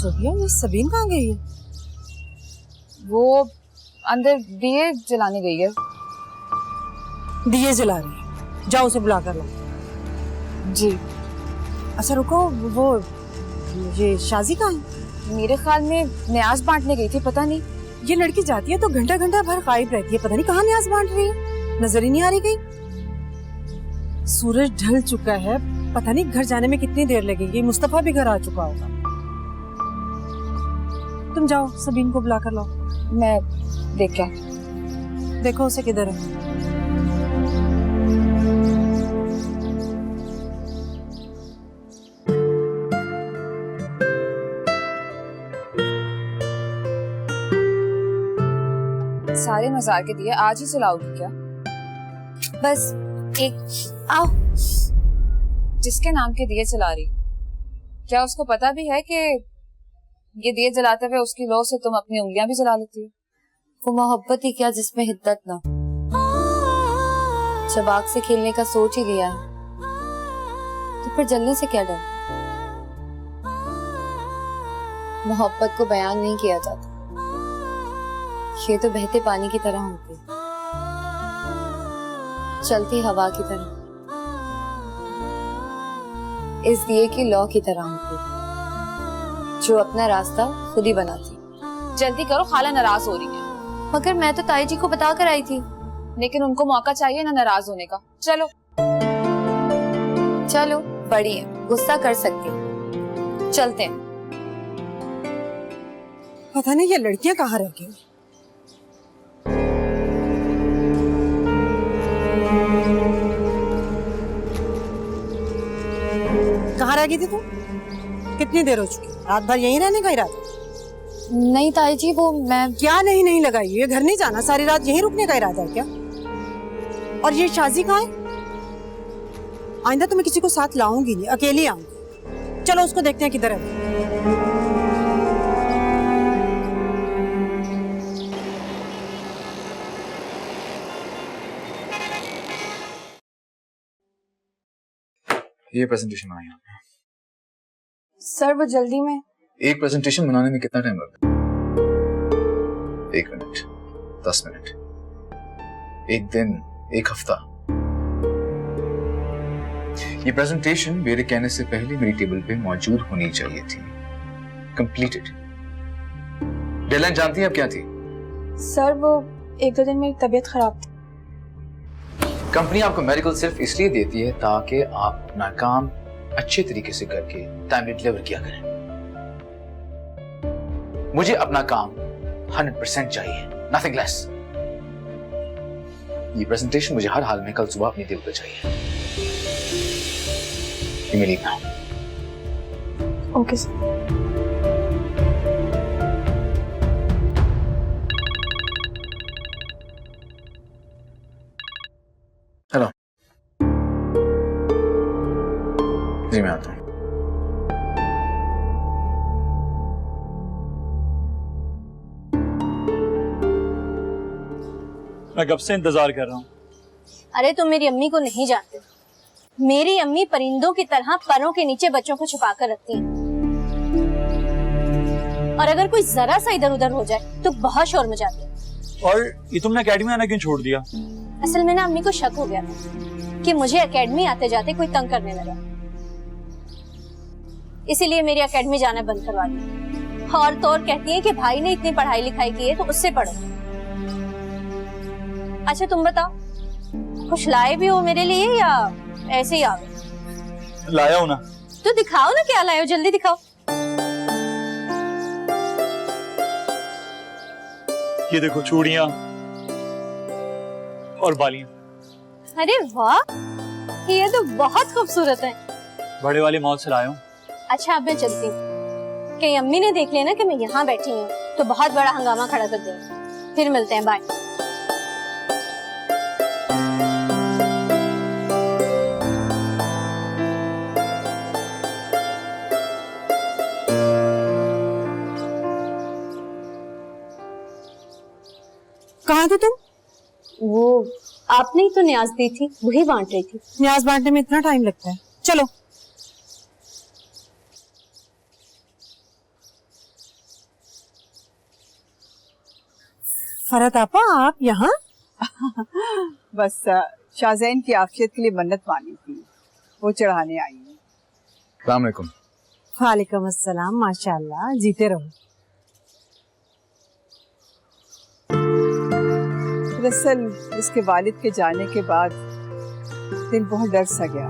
Sophia, ये सबीन कहाँ गई है? वो अंदर दिए जलाने गई है। दिए जला रही है, जाओ उसे बुला कर लो। जी। अच्छा रुको, वो ये शाजी कहाँ है? मेरे ख्याल में न्याज बांटने गई थी, पता नहीं। ये लड़की जाती है तो घंटा घंटा भर गायब रहती है, पता नहीं कहाँ न्याज बांट रही है, नजर ही नहीं आ रही कहीं। सूरज ढल चुका है, पता नहीं घर जाने में कितनी देर लगेगी। मुस्तफा भी घर आ चुका होगा। तुम जाओ सबीन को बुला कर लाओ। मैं देख क्या देखो उसे किधर है। सारे मजार के दिए आज ही जलाओगी क्या? बस एक आओ। जिसके नाम के दिए जला रही, क्या उसको पता भी है कि ये दिए जलाते हुए उसकी लौ से तुम अपनी उंगलियां भी जला लेती हो? वो मोहब्बत ही क्या जिसमें हिद्दत ना। जब आग से खेलने का सोच ही लिया है तो फिर जलने से क्या डर। मोहब्बत को बयान नहीं किया जाता, ये तो बहते पानी की तरह होती, चलती हवा की तरह, इस दिए की लौ की तरह होती, जो अपना रास्ता खुद ही बनाती। जल्दी करो, खाला नाराज हो रही है। मगर मैं तो ताई जी को बता कर आई थी। लेकिन उनको मौका चाहिए ना नाराज होने का। चलो चलो, बड़ी है, गुस्सा कर सकती, चलते हैं। पता नहीं ये लड़कियां कहाँ रह गई। कहाँ रह गई थी तू? कितनी देर हो चुकी? रात भर यहीं रहने का इरादा? नहीं ताई जी, वो मैं क्या नहीं लगाई, ये घर नहीं जाना, सारी रात यहीं रुकने का इरादा है क्या? और ये शाजी कहाँ है? आइंदा तो मैं किसी को साथ लाऊंगी नहीं, अकेली आऊंगी। चलो उसको देखते हैं किधर है। ये प्रेजेंटेशन बनाई आपने? सर वो जल्दी में। एक प्रेजेंटेशन बनाने में कितना टाइम लगता है? 1 मिनट, 10 मिनट, 1 दिन, 1 हफ्ता। ये प्रेजेंटेशन मेरे कहने से पहले मेरी टेबल पे मौजूद होनी चाहिए थी। कंप्लीटेड। डेडलाइन जानती हैं अब क्या थी? सर वो 1-2 दिन मेरी तबीयत खराब थी। कंपनी आपको मेडिकल सिर्फ इसलिए देती है ताकि आप अपना काम अच्छे तरीके से करके टाइमली डिलीवर किया करें। मुझे अपना काम 100% चाहिए, नथिंग लेस। ये प्रेजेंटेशन मुझे हर हाल में कल सुबह अपनी टेबल पर चाहिए। You may leave now. Okay sir. Hello जी, मैं आता हूँ। मैं कब से इंतजार कर रहा हूँ। अरे तुम मेरी अम्मी को नहीं जानते। मेरी अम्मी परिंदों की तरह परों के नीचे बच्चों को छुपा कर रखती हैं। और अगर कोई जरा सा इधर उधर हो जाए तो बहुत शोर मचाती है। और ये तुमने एकेडमी आना क्यों छोड़ दिया? असल में ना अम्मी को शक हो गया था कि मुझे एकेडमी आते जाते कोई तंग करने लगा, इसीलिए मेरी एकेडमी जाना बंद करवा दिया। और तो और कहती है कि भाई ने इतनी पढ़ाई लिखाई की है तो उससे पढ़ो। अच्छा तुम बताओ, कुछ लाए भी हो मेरे लिए या ऐसे ही आ गए? लाया हूं ना। तो दिखाओ ना क्या लाए हो, जल्दी दिखाओ। ये देखो, चूड़ियां और बालियां। अरे वाह, ये तो बहुत खूबसूरत है। बड़े वाले मॉल से लाया हूं। अच्छा अब मैं चलती हूँ, कहीं अम्मी ने देख लेना कि मैं यहाँ बैठी हूँ तो बहुत बड़ा हंगामा खड़ा कर देंगे। फिर मिलते हैं, बाय। कहाँ थे तुम? वो आपने ही तो न्याज दी थी, वही बांट रही थी। न्याज बांटने में इतना टाइम लगता है? चलो। फरहत आपा, आप यहाँ? बस शाहजैन की आफियत के लिए मन्नत मानी थी, वो चढ़ाने आई हूँ। अस्सलाम वालेकुम। वालेकुम अस्सलाम, माशाल्लाह, जीते रहो। दरअसल उसके वालिद के जाने के बाद दिल बहुत डर सा गया।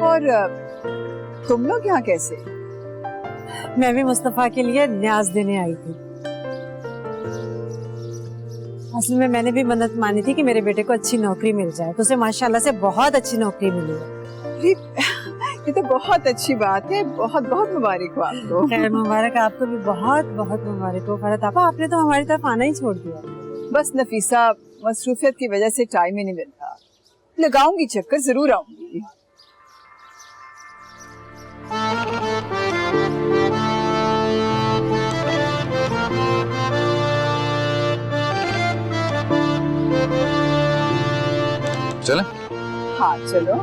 और तुम लोग यहाँ कैसे? मैं भी मुस्तफा के लिए न्याज देने आई थी। असल में मैंने भी मन्नत मानी थी कि मेरे बेटे को अच्छी नौकरी मिल जाए, तो उसे माशाल्लाह से बहुत अच्छी नौकरी मिली है। ये तो बहुत अच्छी बात है, बहुत बहुत मुबारक हो आपको। खैर मुबारक, आपको भी बहुत बहुत मुबारक हो। फरहत आपा, आपने तो हमारी तरफ आना ही छोड़ दिया। बस नफीसा, मसरूफियत की वजह से टाइम ही नहीं मिलता। लगाऊंगी चक्कर, जरूर आऊंगी। चलें? हाँ चलो।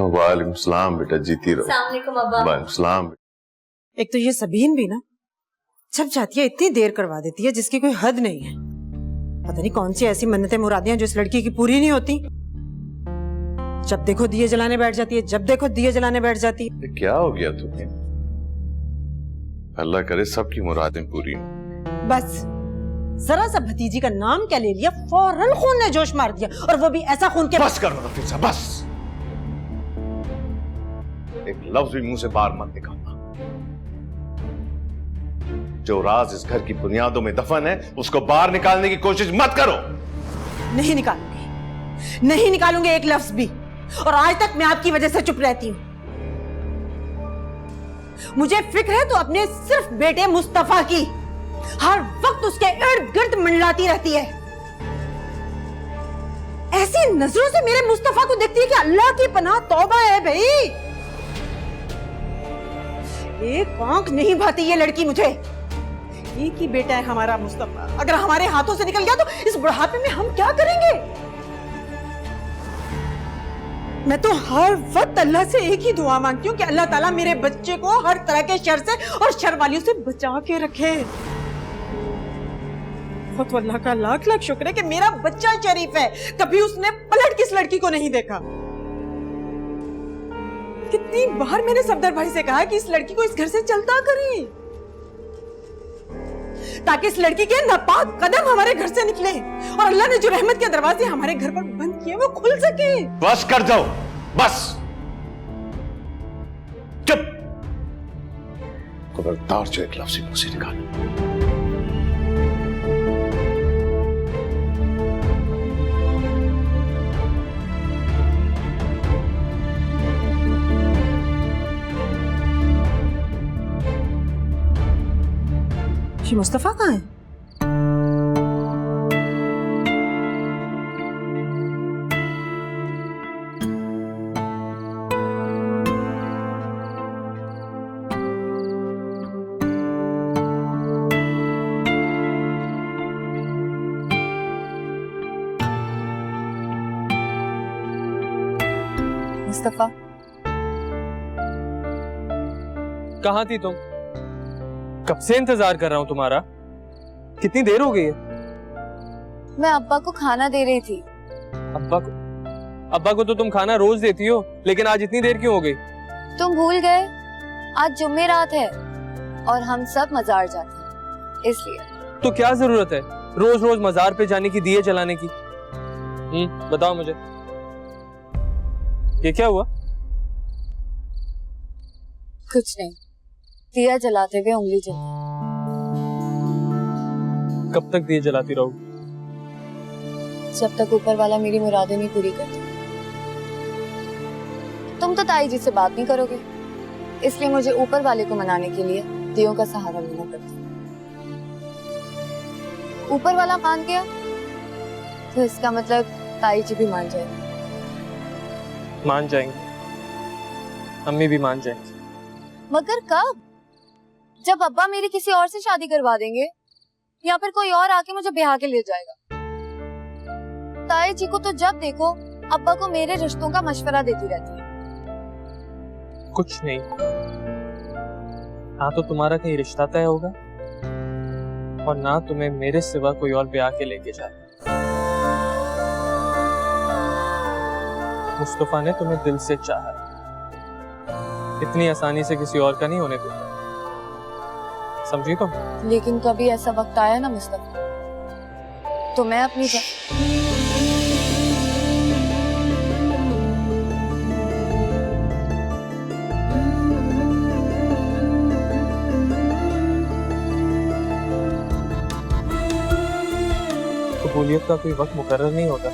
वालेकुम सलाम बेटा, जीती रहो। वालेकुम सलाम। एक तो ये सबीन भी ना जब जाती है इतनी देर करवा देती है जिसकी कोई हद नहीं है। पता नहीं कौन सी ऐसी मन्नतें मुरादियां जो इस लड़की की पूरी नहीं होती। जब देखो दिए जलाने बैठ जाती है, जब देखो दिए जलाने बैठ जाती है। क्या हो गया तुम्हें? अल्लाह करे सबकी मुरादें पूरी हों। बस जरा सा भतीजी का नाम क्या ले लिया, फौरन खून ने जोश मार दिया, और वो भी ऐसा खून के। बस करो नफीसा, बस। एक लफ्ज भी मुंह से बाहर मत निकालना। जो राज इस घर की बुनियादों में दफन है उसको बाहर निकालने की कोशिश मत करो। नहीं निकालूंगी, नहीं निकालूंगी एक लफ्ज भी। और आज तक मैं आपकी वजह से चुप रहती हूँ। मुझे फिक्र है तो अपने सिर्फ बेटे मुस्तफा की। हर वक्त उसके इर्द गिर्द मंडलाती रहती है। ऐसी नजरों से मेरे मुस्तफा को देखती है कि अल्लाह की पनाह, तौबा है भाई। एक आंख नहीं भाती ये लड़की मुझे। एक ही बेटा है हमारा मुस्तफा, अगर हमारे हाथों से निकल गया तो इस बुढ़ापे में हम क्या करेंगे? मैं तो हर वक्त अल्लाह से एक ही दुआ मांगती हूँ कि अल्लाह ताला मेरे बच्चे को हर तरह के शर से और शर वालियों से बचा के रखे। तो अल्लाह का लाख लाख शुक्र है कि मेरा बच्चा शरीफ है, कभी उसने पलट किस लड़की को नहीं देखा। कितनी बार मैंने सफदर भाई से कहा कि इस लड़की को इस घर से चलता करें, ताकि इस लड़की के नापाक कदम हमारे घर से निकले और अल्लाह ने जो रहमत के दरवाजे हमारे घर पर बंद किए वो खुल सके। बस कर दो, बस चुप। खबरदार जो एक लफ्ज मुंह से निकाला। मुस्तफा कहाँ है? मुस्तफा, कहाँ थी तुम? कब से इंतजार कर रहा हूँ तुम्हारा। कितनी देर हो गई है? मैं अब्बा को खाना दे रही थी। अब्बा को तो तुम खाना रोज देती हो, लेकिन आज इतनी देर क्यों हो गई? तुम भूल गए आज जुम्मेरात है और हम सब मजार जाते हैं, इसलिए। तो क्या जरूरत है रोज रोज मजार पे जाने की, दिए जलाने की? बताओ मुझे, ये क्या हुआ? कुछ नहीं, दिया जलाते हुए उंगली जली। कब तक दिए जलाती रहोगी? जब तक ऊपर वाला मेरी मुरादें नहीं पूरी करता। तुम तो ताई जी से बात नहीं करोगे, इसलिए मुझे ऊपर वाले को मनाने के लिए दियों का सहारा लेना पड़ता। ऊपर वाला मान गया तो इसका मतलब ताई जी भी मान जाएगी। मान जाएंगे, अम्मी भी मान जाएंगी। मगर कब? जब अब्बा मेरी किसी और से शादी करवा देंगे या फिर कोई और आके मुझे ब्याह के ले जाएगा। ताई जी को तो जब देखो अब्बा को मेरे रिश्तों का मशवरा देती रहती है। कुछ नहीं, ना तो तुम्हारा कहीं रिश्ता तय होगा और ना तुम्हें मेरे सिवा कोई और ब्याह के लेके जाए। मुस्तफा ने तुम्हें दिल से चाहा, इतनी आसानी से किसी और का नहीं होने दूंगा, समझी तुम? लेकिन कभी ऐसा वक्त आया ना मुस्तफा, तो मैं अपनी कबूलियत का कोई वक्त मुकर्रर नहीं होता।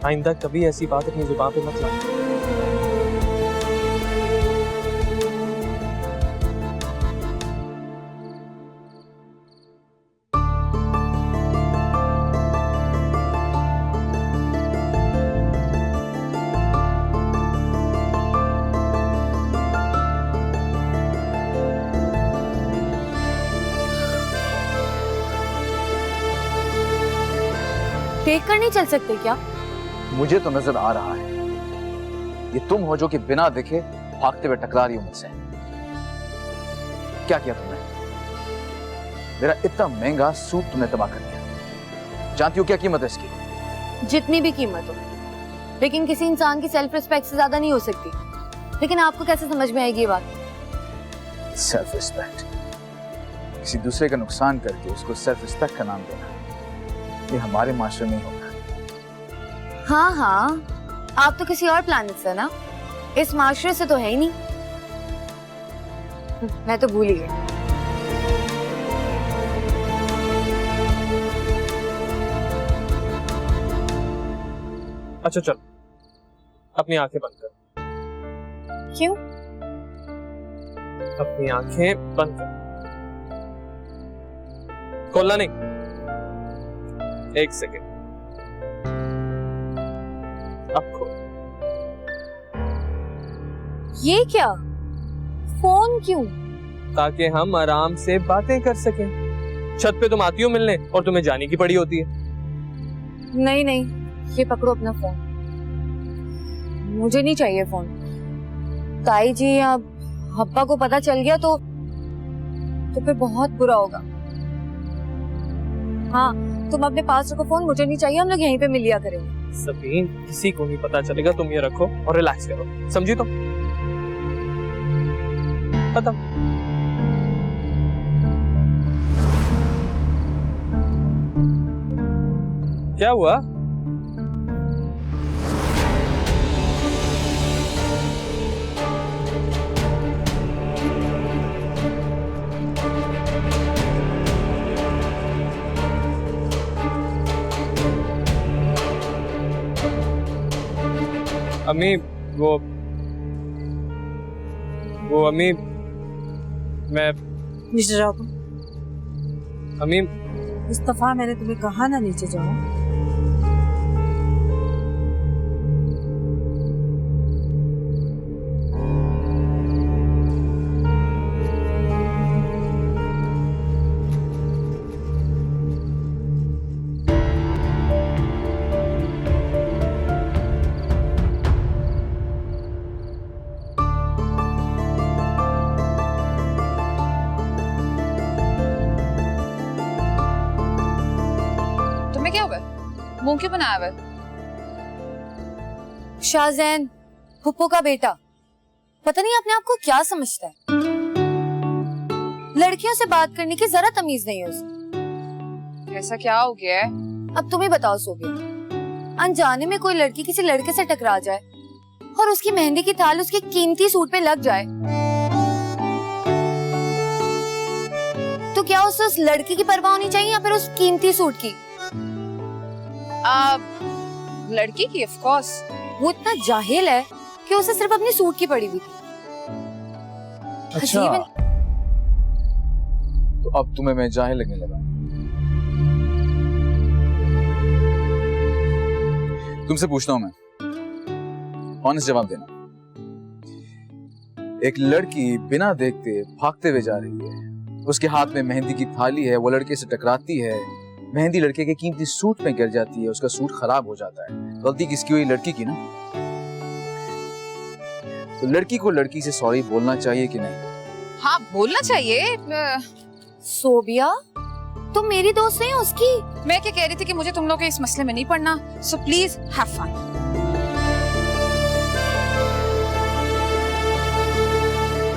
आइंदा कभी ऐसी बात अपनी जुबान पे मत लाओ। देख कर नहीं चल सकते क्या? मुझे तो नजर आ रहा है ये तुम हो जो कि बिना देखे भागते हुए टकरा रही हो मुझसे। क्या किया तुमने? मेरा इतना महंगा सूट तुमने तबाह कर दिया। जानती हो क्या कीमत है इसकी? जितनी भी कीमत हो, लेकिन किसी इंसान की सेल्फ रिस्पेक्ट से ज्यादा नहीं हो सकती। लेकिन आपको कैसे समझ में आएगी ये बात? सेल्फ रिस्पेक्ट, किसी दूसरे का नुकसान करके उसको सेल्फ रिस्पेक्ट का नाम देना, ये हमारे माशरे में होता है। हाँ हाँ, आप तो किसी और प्लैनेट से ना, इस माशरे से तो है ही नहीं। मैं तो भूल ही गई। अच्छा चलो, अपनी आंखें बंद कर। क्यों? अपनी आंखें बंद कर, खोलना नहीं। एक सेकेंड, अब खोल। ये क्या? फोन क्यों? ताकि हम आराम से बातें कर सकें। छत पे तुम आती हो मिलने और तुम्हें जाने की पड़ी होती है। नहीं नहीं, ये पकड़ो अपना फोन। मुझे नहीं चाहिए फोन। ताई जी या अब्बा को पता चल गया तो फिर बहुत बुरा होगा। हाँ, तुम अपने पास रखो फोन, मुझे नहीं चाहिए। हम लोग यहीं पे मिल लिया करेंगे। सबीन, किसी को नहीं पता चलेगा। तुम ये रखो और रिलैक्स करो, समझी? तो खत्म। क्या हुआ? अम्मी, वो अम्मी, मैं नीचे जाओ तुम। अम्मी, मुस्तफा, मैंने तुम्हें कहा ना नीचे जाओ। मुंह क्यों बनाया हुआ? शाहजैन, फुप्पो का बेटा, पता नहीं अपने आप को क्या समझता है। लड़कियों से बात करने की जरा तमीज नहीं है उसे। ऐसा क्या हो गया है? अब तुम ही बताओ सोबिया, अनजाने में कोई लड़की किसी लड़के से टकरा जाए और उसकी मेहंदी की थाल उसके कीमती सूट पे लग जाए तो क्या उसे उस लड़की की परवाह होनी चाहिए या फिर उस कीमती सूट की? लड़की की, ऑफ कोर्स। वो इतना जाहिल है कि उसे सिर्फ अपनी सूट की पड़ी हुई थी। अच्छा, तो अब तुम्हें मैं जाहिल लगने लगा? तुमसे पूछता हूं मैं, ऑनेस्ट जवाब देना। एक लड़की बिना देखते भागते हुए जा रही है, उसके हाथ में मेहंदी की थाली है, वो लड़के से टकराती है, मेहंदी लड़के के कीमती सूट में गिर जाती है, उसका सूट खराब हो जाता है। गलती किसकी हुई? लड़की की ना। तो लड़की को लड़की से सॉरी बोलना चाहिए कि नहीं? हाँ, बोलना चाहिए। सोबिया, तुम मेरी दोस्त नहीं हो उसकी। मैं क्या कह रही थी कि मुझे तुम लोग के इस मसले में नहीं पड़ना, सो प्लीज हैव फन।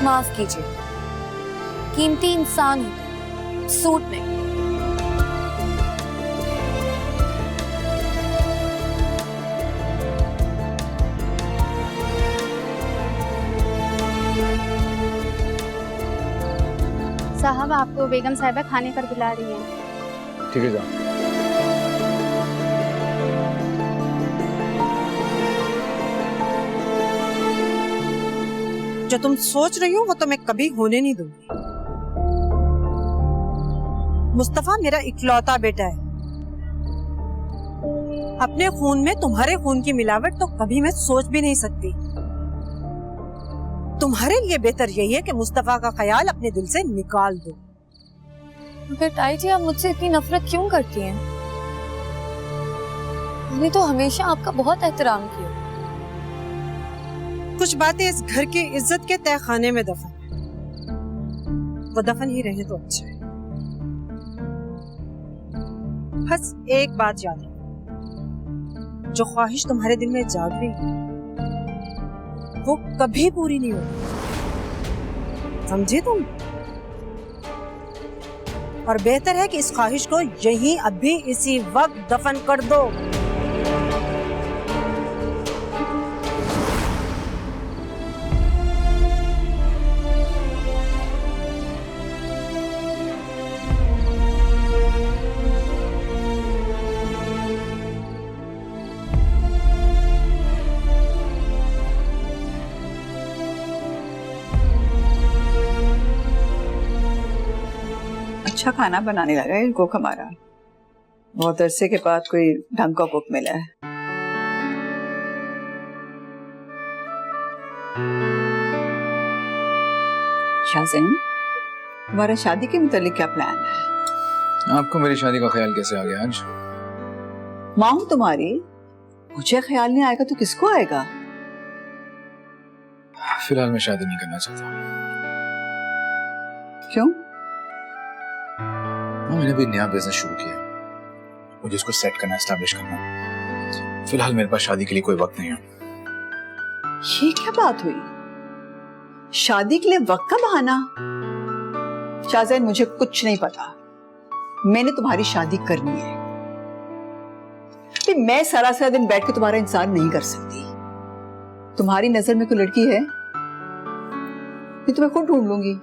माफ कीजिए, कीमती इंसान हूं, सूट नहीं। साहब, आपको बेगम साहिबा खाने पर बुला रही हैं। ठीक है, जाओ। जो तुम सोच रही हो वो तो मैं कभी होने नहीं दूंगी। मुस्तफा मेरा इकलौता बेटा है। अपने खून में तुम्हारे खून की मिलावट तो कभी मैं सोच भी नहीं सकती। तुम्हारे लिए बेहतर यही है कि मुस्तफा का ख्याल अपने दिल से निकाल दो। मगर ताई जी, आप मुझसे इतनी नफरत क्यों करती हैं? मैंने तो हमेशा आपका बहुत एहतराम किया। कुछ बातें इस घर की इज्जत के तय खाने में दफन है, वो दफन ही रहे तो अच्छा है। बस एक बात याद रखो, जो ख्वाहिश तुम्हारे दिल में जाग रही है वो कभी पूरी नहीं होगी, समझे तुम? और बेहतर है कि इस ख्वाहिश को यहीं अभी इसी वक्त दफन कर दो। अच्छा खाना बनाने लगा है कुक हमारा। बहुत अरसे के बाद कोई ढंग का कुक मिला है। शाहज़ैन, तुम्हारा शादी के मुतालिक क्या प्लान है? आपको मेरी शादी का ख्याल कैसे आ गया आज? माँ हूं तुम्हारी, मुझे ख्याल नहीं आएगा तो किसको आएगा? फिलहाल मैं शादी नहीं करना चाहता। क्यों? मैंने भी नया बिजनेस शुरू किया, मुझे उसको सेट करना, एस्टैब्लिश करना। फिलहाल मेरे पास शादी के लिए कोई वक्त नहीं है। ये क्या बात हुई? शादी के लिए वक्त का बहाना? शाहज़ैन, मुझे कुछ नहीं पता। मैंने तुम्हारी शादी करनी है। मैं सारा सारा दिन बैठ के तुम्हारा इंतजार नहीं कर सकती। तुम्हारी नजर में कोई लड़की है, मैं तुम्हें खुद ढूंढ लूंगी।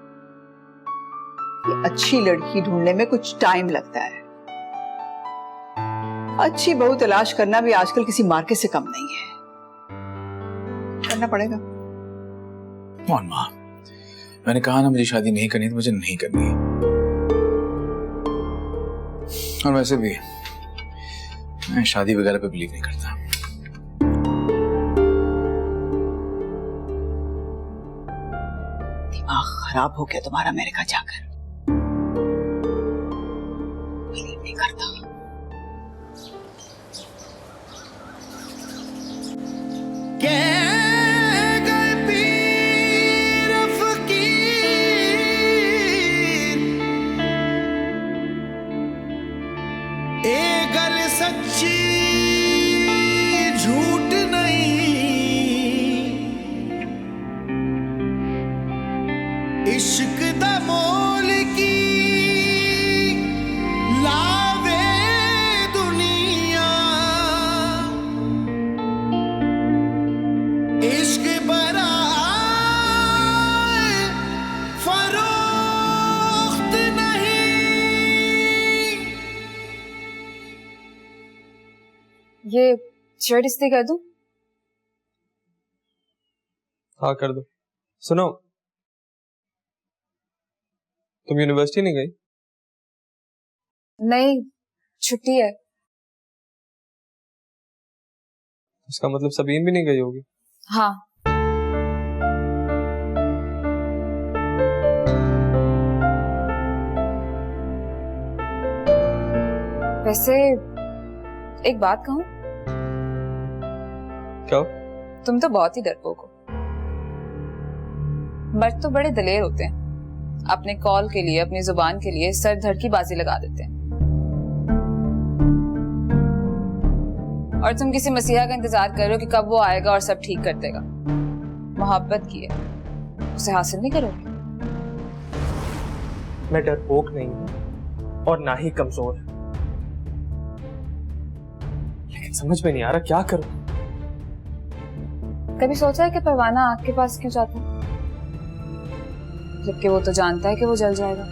अच्छी लड़की ढूंढने में कुछ टाइम लगता है। अच्छी बहू तलाश करना भी आजकल किसी मार्केट से कम नहीं है, करना पड़ेगा। माँ, मैंने कहा ना मुझे शादी नहीं करनी तो मुझे नहीं करनी है। और वैसे भी मैं शादी वगैरह पे बिलीव नहीं करता। दिमाग खराब हो गया तुम्हारा अमेरिका जाकर। बिलीव नहीं करता। सच्ची झूठ नहीं, इश्क दा मोल की लावे दुनिया, इश्क बरा फरोख्त नहीं। ये शर्ट इस्त्री कर दूं? हाँ, कर दो। सुनो, तुम यूनिवर्सिटी नहीं गई? नहीं, छुट्टी है। इसका मतलब सबीन भी नहीं गई होगी। हाँ, वैसे एक बात कहूं, क्या? तुम तो बहुत ही डरपोक हो। मर्द तो बड़े दलेर होते हैं, अपने कॉल के लिए, अपनी जुबान के लिए सर धड़ की बाजी लगा देते हैं। और तुम किसी मसीहा का इंतजार कर रहे हो कि कब वो आएगा और सब ठीक कर देगा। मोहब्बत की है, उसे हासिल नहीं करोगे। मैं डरपोक नहीं हूं और ना ही कमजोर, लेकिन समझ में नहीं आ रहा क्या करूं। कभी सोचा है कि परवाना आग के पास क्यों जाता है, जबकि वो तो जानता है कि वो जल जाएगा।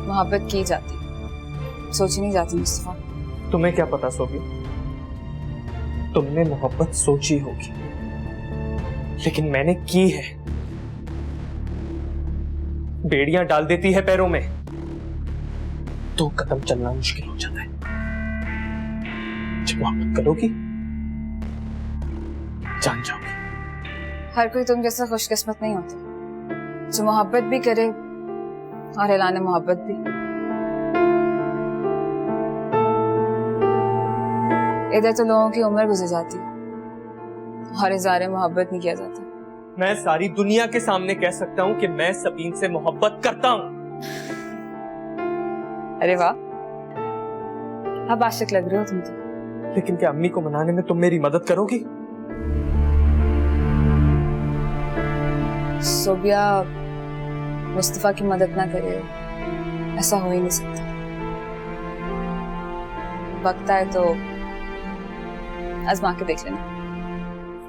मोहब्बत की जाती, सोची नहीं जाती मुस्तफा। तुम्हें क्या पता सोफी, तुमने मोहब्बत सोची होगी, लेकिन मैंने की है। बेड़ियां डाल देती है पैरों में, 2 कदम चलना मुश्किल हो जाता है। जब मोहब्बत करोगी जान जाओगी। हर कोई तुम जैसा खुशकिस्मत नहीं होता जो मोहब्बत भी करे और ऐलान मोहब्बत भी। इधर तो लोगों की उम्र गुजर जाती है और इज़हार मोहब्बत नहीं किया जाता। मैं सारी दुनिया के सामने कह सकता हूं कि मैं सबीन से मोहब्बत करता हूं। अरे वाह, अब आशिक लग रहे हो तुम तो। लेकिन क्या अम्मी को मनाने में तुम मेरी मदद करोगी? सोबिया मुस्तफा की मदद ना करे, ऐसा हो ही नहीं सकता। वक्त आए तो आजमा के देख लेना।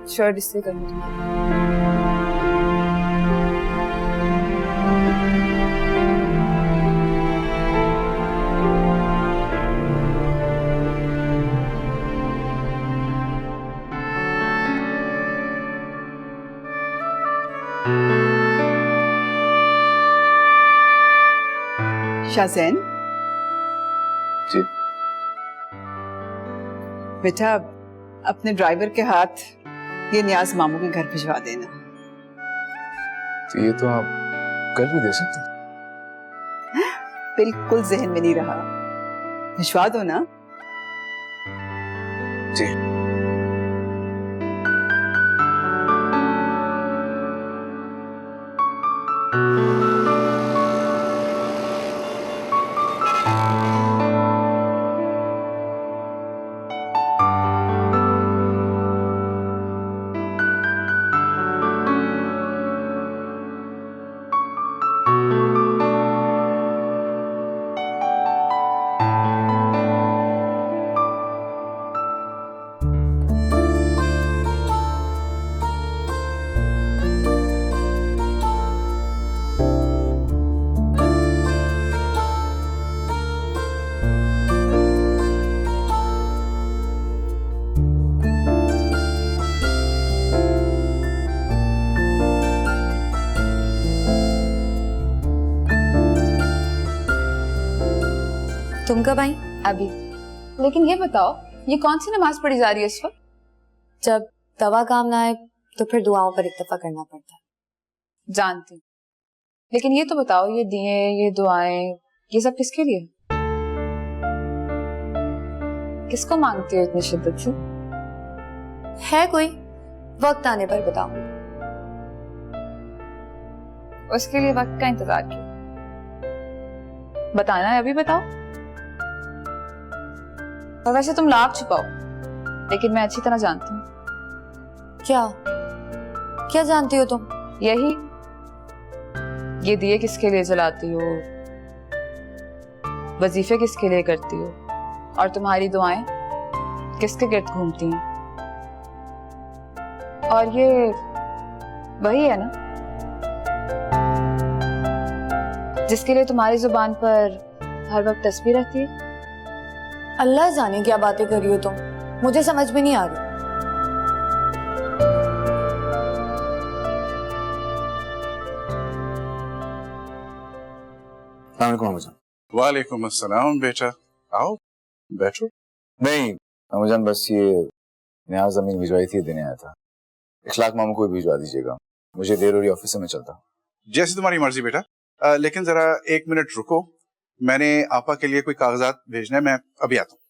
शर्ट इसलिए करूंगी। शाज़ैन जी बेटा, अपने ड्राइवर के हाथ ये नियाज मामू के घर भिजवा देना। तो ये तो आप कल भी दे सकते हैं। बिल्कुल जहन में नहीं रहा, भिजवा दो ना। जी तुम कब आई? अभी। लेकिन ये बताओ, ये कौन सी नमाज पढ़ी जा रही है इस वक्त? जब दवा काम ना आए तो फिर दुआओं पर इत्तेफा करना पड़ता है। जानती हूँ, लेकिन ये तो बताओ, ये दिए, ये दुआएं, ये सब किसके लिए? किसको मांगती हो इतनी शिद्दत से? है कोई, वक्त आने पर बताऊंगी। उसके लिए वक्त का इंतजार क्यों? बताना है, अभी बताओ। और वैसे तुम लाभ छुपाओ, लेकिन मैं अच्छी तरह जानती हूँ। क्या क्या जानती हो तुम? यही, ये दिए किसके लिए जलाती हो, वजीफे किसके लिए करती हो, और तुम्हारी दुआएं किसके गिर्द घूमती हैं। और ये वही है ना जिसके लिए तुम्हारी जुबान पर हर वक्त तस्बीह रहती है? अल्लाह जाने क्या बातें कर रही हो तुम, मुझे समझ में नहीं आ रही। वालेकुम अस्सलाम बेटा, आओ बैठो। नहीं, अम्माजान बस ये नया जमीन भिजवाई थी, देने आया था। इखलाक मामू को भी भिजवा दीजिएगा, मुझे देर हो रही, ऑफिस से मैं चलता हूँ। जैसे तुम्हारी मर्जी बेटा, लेकिन जरा 1 मिनट रुको, मैंने आपा के लिए कोई कागजात भेजने हैं, मैं अभी आता हूँ।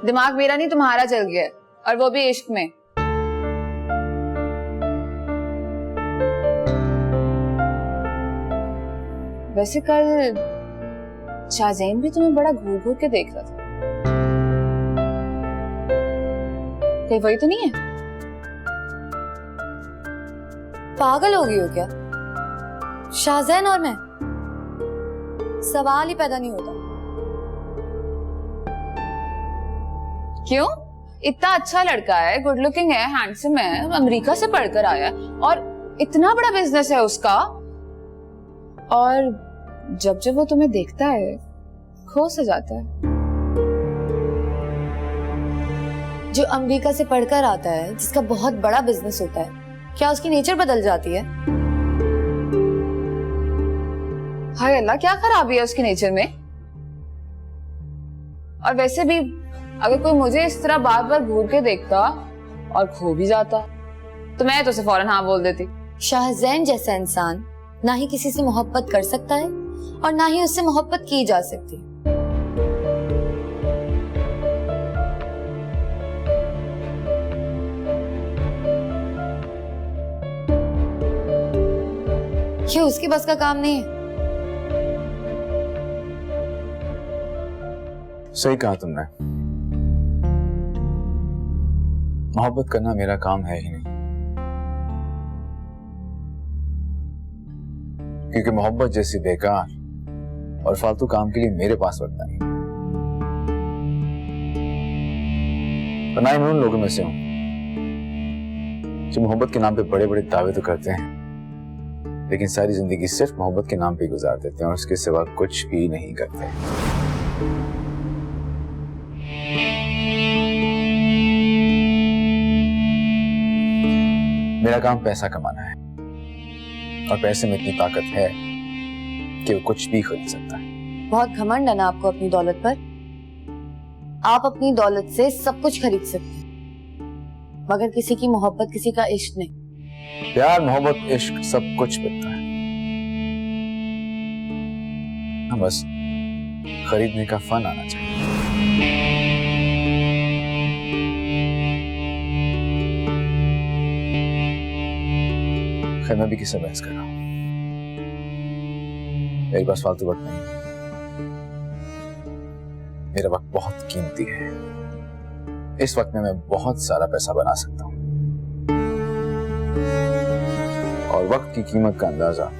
दिमाग मेरा नहीं तुम्हारा चल गया है, और वो भी इश्क में। वैसे कल शाहजैन भी तुम्हें बड़ा घूर घूर के देख रहा था, कहीं वही तो नहीं है? पागल हो गई हो क्या? शाहजैन और मैं, सवाल ही पैदा नहीं होता। क्यों? इतना अच्छा लड़का है, गुड लुकिंग है, हैंडसम है, अमेरिका से पढ़कर आया है और इतना बड़ा बिजनेस है उसका, और जब जब वो तुम्हें देखता है खो सा जाता है। जो अमेरिका से पढ़कर आता है, जिसका बहुत बड़ा बिजनेस होता है, क्या उसकी नेचर बदल जाती है? हाय अल्लाह, क्या खराबी है उसकी नेचर में? और वैसे भी अगर कोई मुझे इस तरह बार बार घूर के देखता और खो भी जाता तो मैं तो उसे फौरन हाँ बोल देती। शाहजैन जैसा इंसान ना ही किसी से मोहब्बत कर सकता है और ना ही उससे मोहब्बत की जा सकती। ये उसकी बस का काम नहीं है। सही कहा तुमने, मोहब्बत करना मेरा काम है ही नहीं, क्योंकि मोहब्बत जैसी बेकार और फालतू काम के लिए मेरे पास वक्त नहीं। और ना ही मैं उन लोगों में से हूं जो मोहब्बत के नाम पे बड़े बड़े दावे तो करते हैं, लेकिन सारी जिंदगी सिर्फ मोहब्बत के नाम पे गुजार देते हैं और उसके सिवा कुछ भी नहीं करते। मेरा काम पैसा कमाना है और पैसे में इतनी ताकत है कि वो कुछ भी खरीद सकता है। बहुत घमंड है ना आपको अपनी दौलत पर। आप अपनी दौलत से सब कुछ खरीद सकते हैं, मगर किसी की मोहब्बत, किसी का इश्क नहीं। प्यार, मोहब्बत, इश्क सब कुछ बिकता है, हाँ बस खरीदने का फन आना चाहिए। खैर मैं भी किससे बहस कर रहा हूं, मेरे पास फालतू वक्त नहीं, मेरा वक्त बहुत कीमती है। इस वक्त में मैं बहुत सारा पैसा बना सकता हूं और वक्त की कीमत का अंदाजा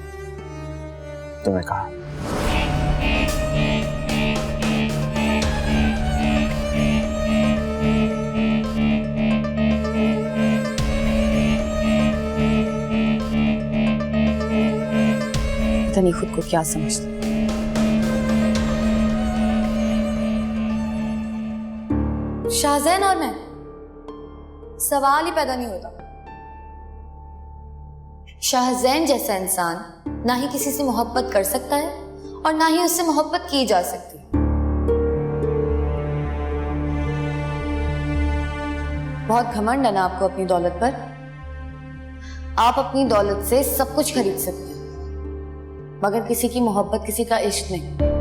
तुमने कहा। पता नहीं खुद को क्या समझते। शाहजैन और मैं, सवाल ही पैदा नहीं होता। शाहजैन जैसा इंसान ना ही किसी से मोहब्बत कर सकता है और ना ही उससे मोहब्बत की जा सकती। बहुत घमंड है ना आपको अपनी दौलत पर। आप अपनी दौलत से सब कुछ खरीद सकते हैं, मगर किसी की मोहब्बत, किसी का इश्क नहीं।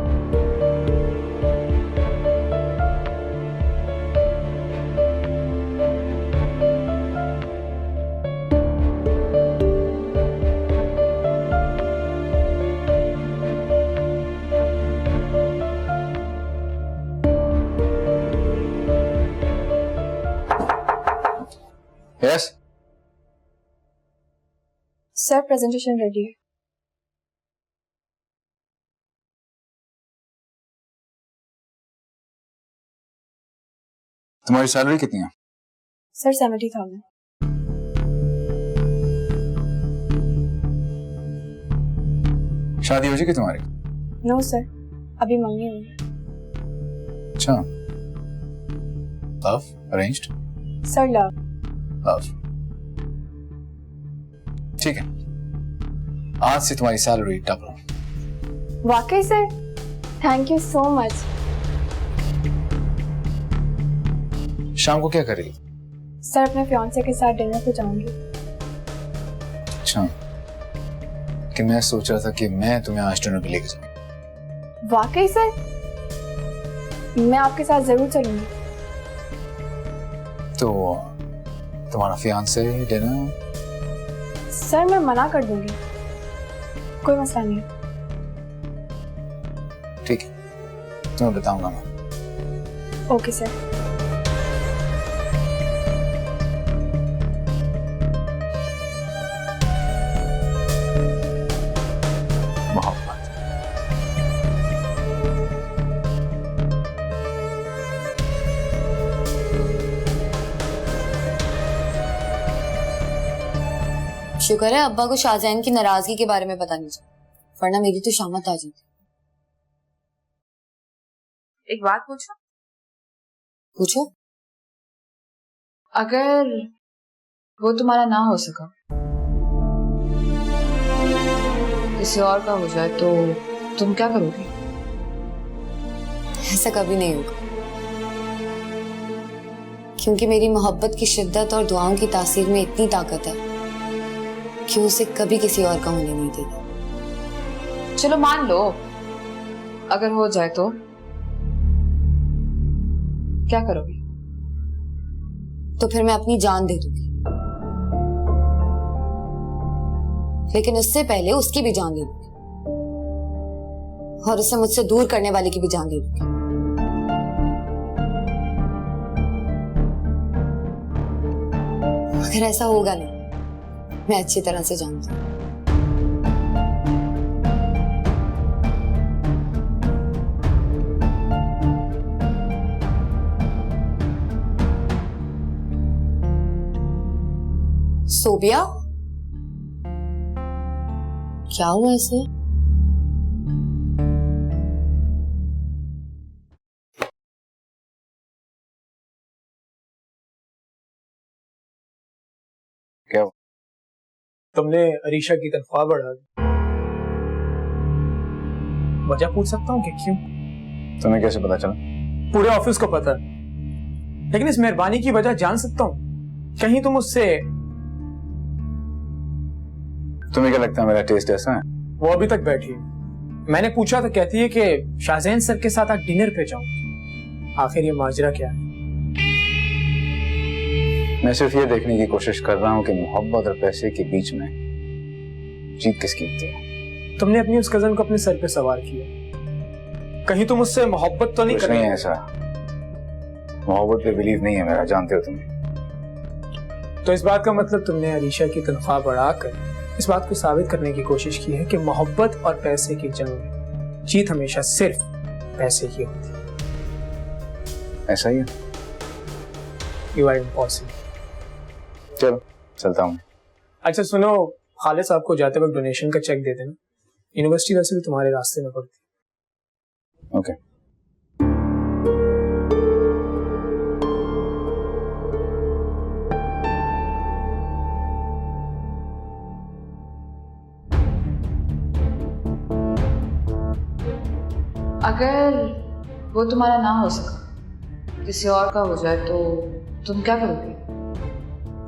यस सर, प्रेजेंटेशन रेडी है। तुम्हारी सैलरी कितनी है? सर 70,000। शादी हो जाएगी तुम्हारी? नो सर, अभी मंगनी हुई। अच्छा, love arranged? Sir love. Love, ठीक है, आज से तुम्हारी सैलरी डबल। वाकई sir, thank you so much. शाम को क्या करेगी? सर अपने फियांसे के साथ डिनर पे जाऊंगी। अच्छा, कि मैं सोच रहा था कि मैं तुम्हें आज डिनर पे लेके जाऊँ। वाकई सर, मैं आपके साथ जरूर चलूंगी। तो तुम्हारा फियांसे डिनर? सर मैं मना कर दूंगी, कोई मसला नहीं। ठीक है, तुम्हें बताऊंगा मैं। Okay sir. शुक्र है अब्बा को शाहजहान की नाराजगी के बारे में पता नहीं चला, वरना मेरी तो शामत आ जाती। एक बात पूछो? पूछो। अगर वो तुम्हारा ना हो सका, किसी और का हो जाए, तो तुम क्या करोगी? ऐसा कभी नहीं होगा, क्योंकि मेरी मोहब्बत की शिद्दत और दुआओं की तासीर में इतनी ताकत है कि उसे कभी किसी और का होने नहीं देगी। चलो मान लो अगर हो जाए तो क्या करोगी? तो फिर मैं अपनी जान दे दूंगी, लेकिन उससे पहले उसकी भी जान दे दूंगी और उसे मुझसे दूर करने वाले की भी जान दे दूंगी। अगर ऐसा होगा नहीं, मैं अच्छी तरह से जानती हूँ। सोबिया, क्या हुआ इसे? क्या? तुमने अरीशा की तनख्वाह बढ़ा दी। वजह पूछ सकता हूँ कि क्यों? तुम्हें कैसे पता चला? पूरे ऑफिस को पता है, लेकिन इस मेहरबानी की वजह जान सकता हूँ? कहीं तुम उससे... तुम्हें क्या लगता है मेरा टेस्ट ऐसा है? वो अभी तक बैठी है। मैंने पूछा तो कहती है कि शाहजहान सर के साथ आज डिनर पे जाऊंगी। आखिर ये माजरा क्या है? मैं सिर्फ ये देखने की कोशिश कर रहा हूँ कि मोहब्बत और पैसे के बीच में जीत किसकी होती है। तुमने अपनी उस कजन को अपने सर पे सवार किया, कहीं तुम उससे मोहब्बत तो नहीं कर रही? नहीं, ऐसा मोहब्बत पे बिलीव नहीं है मेरा, जानते हो तुम। तो इस बात का मतलब तुमने अरीशा की तनख्वाह बढ़ाकर इस बात को साबित करने की कोशिश की है कि मोहब्बत और पैसे की जंग में जीत हमेशा सिर्फ पैसे की होती है। ऐसा ही है? You are impossible. चलो चलता हूँ। अच्छा सुनो, खालिद साहब को जाते वक्त डोनेशन का चेक दे देना। यूनिवर्सिटी वैसे भी तुम्हारे रास्ते में पड़ती है। ओके। अगर वो तुम्हारा ना हो सका, किसी और का हो जाए, तो तुम क्या करोगी?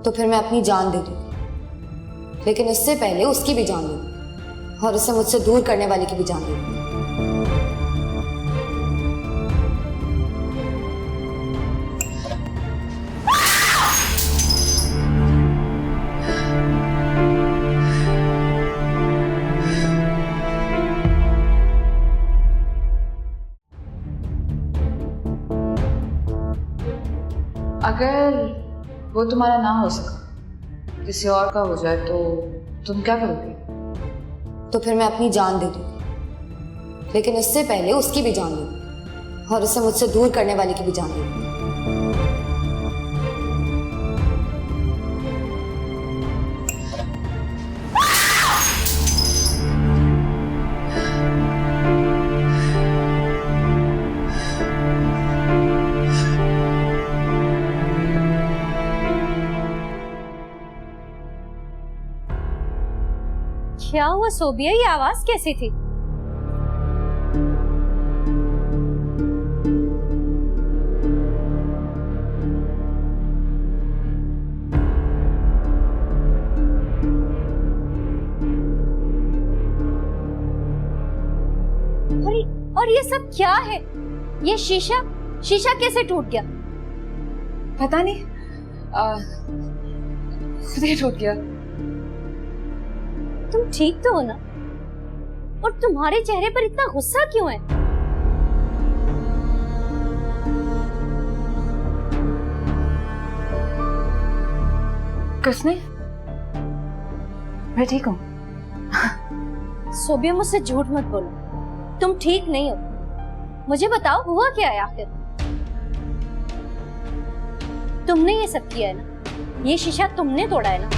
तो फिर मैं अपनी जान दे दूंगी, लेकिन उससे पहले उसकी भी जान दे दूंगी और उसे मुझसे दूर करने वाले की भी जान दे दूंगी। अगर वो तुम्हारा ना हो सका, किसी और का हो जाए, तो तुम क्या करोगी? तो फिर मैं अपनी जान दे दूंगी, लेकिन उससे पहले उसकी भी जान दे दूंगी और उसे मुझसे दूर करने वाले की भी जान दे दूंगी। क्या हुआ सोबिया, ये आवाज कैसी थी? और ये सब क्या है? ये शीशा कैसे टूट गया? पता नहीं, खुद ही टूट गया। तुम ठीक तो हो ना? और तुम्हारे चेहरे पर इतना गुस्सा क्यों है? किसने? मैं ठीक हूँ। सोबिया, मुझसे झूठ मत बोलो, तुम ठीक नहीं हो। मुझे बताओ हुआ क्या है आखिर? तुमने ये सब किया है ना? ये शीशा तुमने तोड़ा है ना?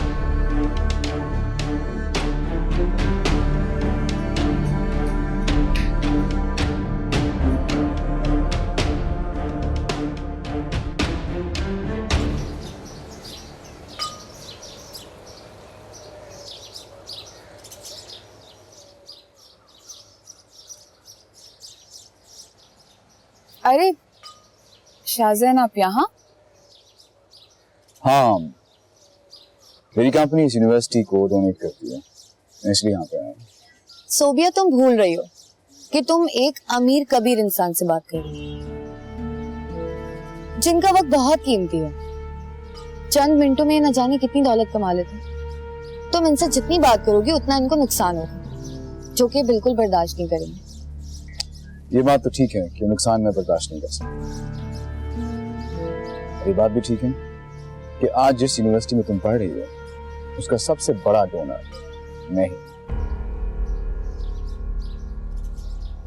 अरे शाहजैन, आप यहाँ? हाँ, मेरी कंपनी इस यूनिवर्सिटी को डोनेट करती है, मैं इसलिए यहाँ पे आया हूँ। सोबिया, तुम भूल रही हो कि तुम एक अमीर कबीर इंसान से बात कर रही हो, जिनका वक्त बहुत कीमती है। चंद मिनटों में न जाने कितनी दौलत कमा लेते हैं। तुम इनसे जितनी बात करोगी उतना इनको नुकसान होगा, जो कि बिल्कुल बर्दाश्त नहीं करेंगे। ये बात तो ठीक है कि नुकसान मैं बर्दाश्त नहीं कर सकता। ये बात भी ठीक है कि आज जिस यूनिवर्सिटी में तुम पढ़ रही हो उसका सबसे बड़ा डोनर मैं ही।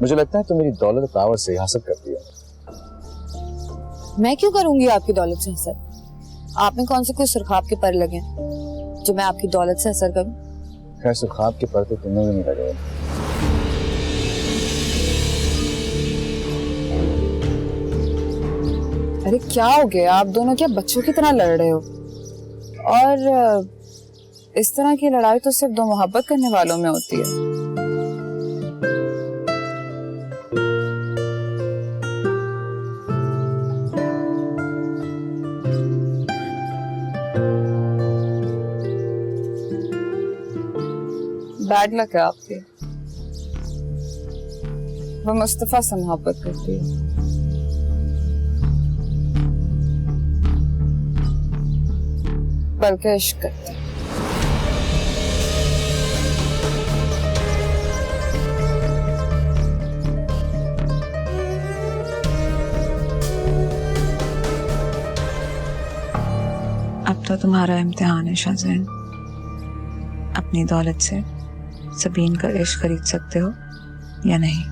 मुझे लगता है तुम मेरी दौलत पावर से हसद करती हो। मैं क्यों करूंगी आपकी दौलत से हसद? आप में कौन से कोई सुरखाब के पर लगे जो मैं आपकी दौलत से हसद करूं? खैर, सुरखाब के पर तो तुम्हें भी नहीं लगे। अरे क्या हो गया, आप दोनों क्या बच्चों की तरह लड़ रहे हो? और इस तरह की लड़ाई तो सिर्फ दो मोहब्बत करने वालों में होती है। बैड लक है आपकी। वो मुस्तफा से मोहब्बत करती है। बल्कि इश्क करती है। अब तो तुम्हारा इम्तिहान है शाहजैन। अपनी दौलत से सबीन का इश्क खरीद सकते हो या नहीं?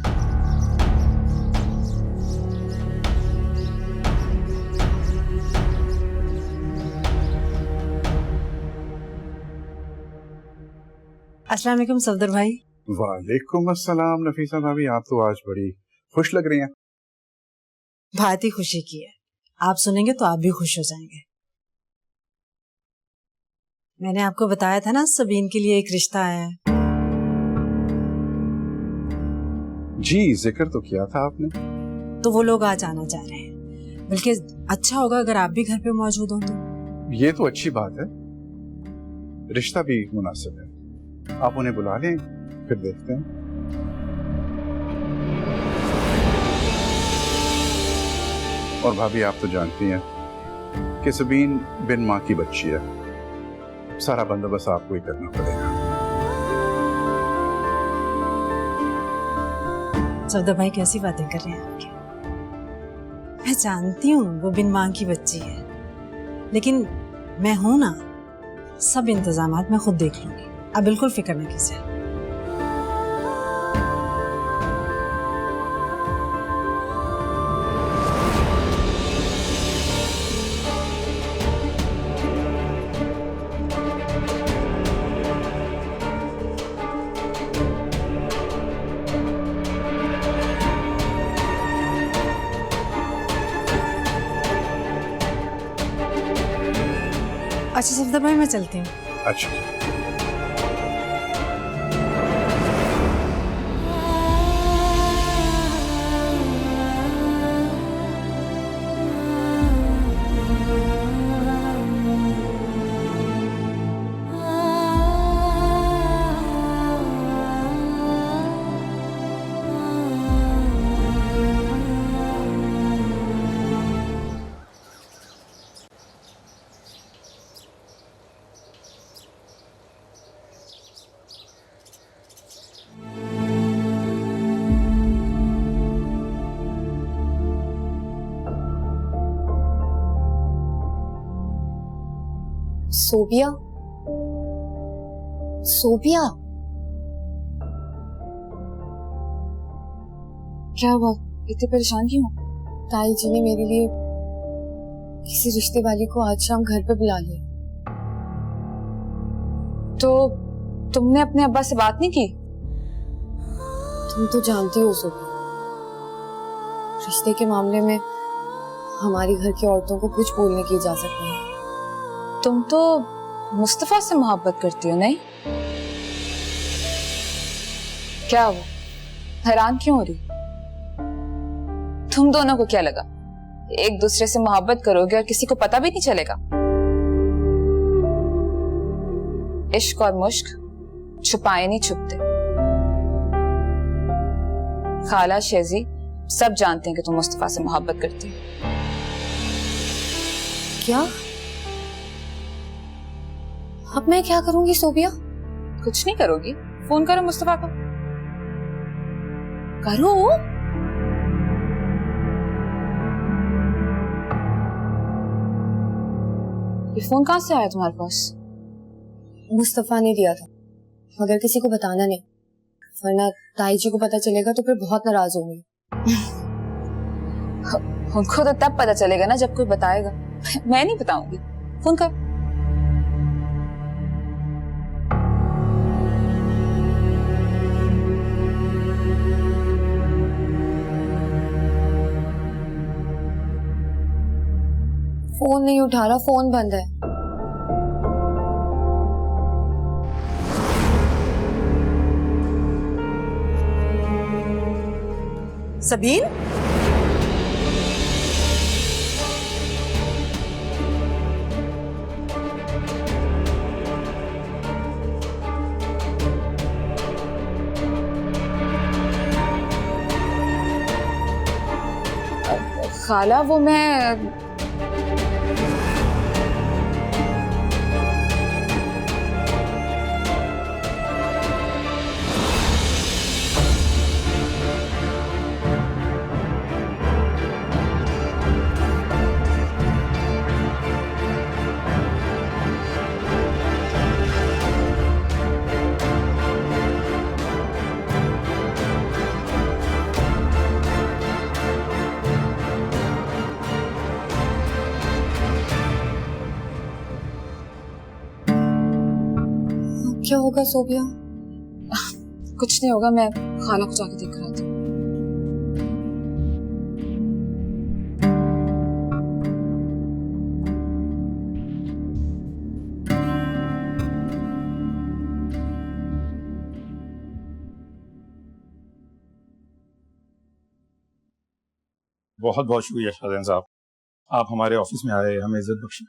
अस्सलाम वालेकुम सफदर भाई। वालेकुम अस्सलाम नफीसा भाभी, आप तो आज बड़ी खुश लग रही हैं। बात ही खुशी की है, आप सुनेंगे तो आप भी खुश हो जाएंगे। मैंने आपको बताया था ना सबीन के लिए एक रिश्ता आया है। जी, जिक्र तो किया था आपने। तो वो लोग आज आना चाह रहे हैं, बल्कि अच्छा होगा अगर आप भी घर पे मौजूद हो तो। ये तो अच्छी बात है, रिश्ता भी मुनासिब है। आप उन्हें बुला लें, फिर देखते हैं। और भाभी, आप तो जानती हैं कि सबीन बिन माँ की बच्ची है, सारा बंदोबस्त आपको ही करना पड़ेगा। सफदर भाई कैसी बातें कर रहे हैं आपके? मैं जानती हूँ वो बिन माँ की बच्ची है, लेकिन मैं हूं ना, सब इंतजामात मैं खुद देख लूंगी। आप बिल्कुल फिक्र न कीजिए। अच्छा सफदर भाई, मैं चलती हूँ। अच्छा। सोबिया, सोबिया, क्या हुआ? इतने परेशान क्यों हो? ताई जी ने मेरे लिए किसी रिश्ते वाली को आज शाम घर पे बुला लिया। तो तुमने अपने अब्बा से बात नहीं की? तुम तो जानती हो सोबिया, रिश्ते के मामले में हमारी घर की औरतों को कुछ बोलने की इजाजत नहीं। तुम तो मुस्तफा से मोहब्बत करती हो, नहीं? क्या वो हैरान क्यों हो रही? तुम दोनों को क्या लगा एक दूसरे से मोहब्बत करोगे और किसी को पता भी नहीं चलेगा? इश्क और मुश्क छुपाए नहीं छुपते। खाला शेजी सब जानते हैं कि तुम मुस्तफा से मोहब्बत करती हो। क्या? अब मैं क्या करूंगी सोबिया? कुछ नहीं करोगी, फोन करो मुस्तफा को। करो। ये फोन कहां से आया तुम्हारे पास? मुस्तफा ने दिया था, मगर किसी को बताना नहीं, वरना ताई जी को पता चलेगा तो फिर बहुत नाराज होंगे। उनको तो तब पता चलेगा ना जब कोई बताएगा। मैं नहीं बताऊंगी। फोन कर। फोन नहीं उठा रहा, फोन बंद है। सबीन, खाला वो मैं क्या होगा सोबिया? कुछ नहीं होगा, मैं खाला को जाके देख कर आती हूँ। बहुत बहुत शुक्रिया शाहजहान साहब, आप हमारे ऑफिस में आए, हमें इज्जत बख्शी।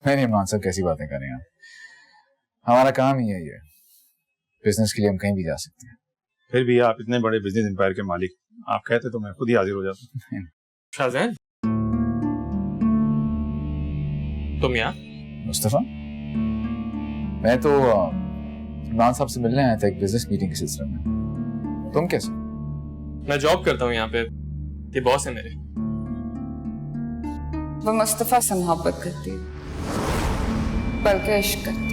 नहीं इमरान साहब, कैसी बातें कर रहे हैं आप? हमारा काम ही है ये, बिजनेस के लिए हम कहीं भी जा सकते हैं। फिर भी आप इतने बड़े बिजनेस एम्पायर के मालिक, आप कहते तो मैं खुद ही हाजिर हो जाता। शाहजहान, तुम यहाँ? मुस्तफा, मैं तो इमरान साहब से मिलने आया था एक बिजनेस मीटिंग के सिलसिले में। तुम कैसे? मैं जॉब करता हूँ यहाँ पे, ये बॉस है मेरे। वो मुस्तफा से मोहब्बत करती है, बल्कि इश्क करती है।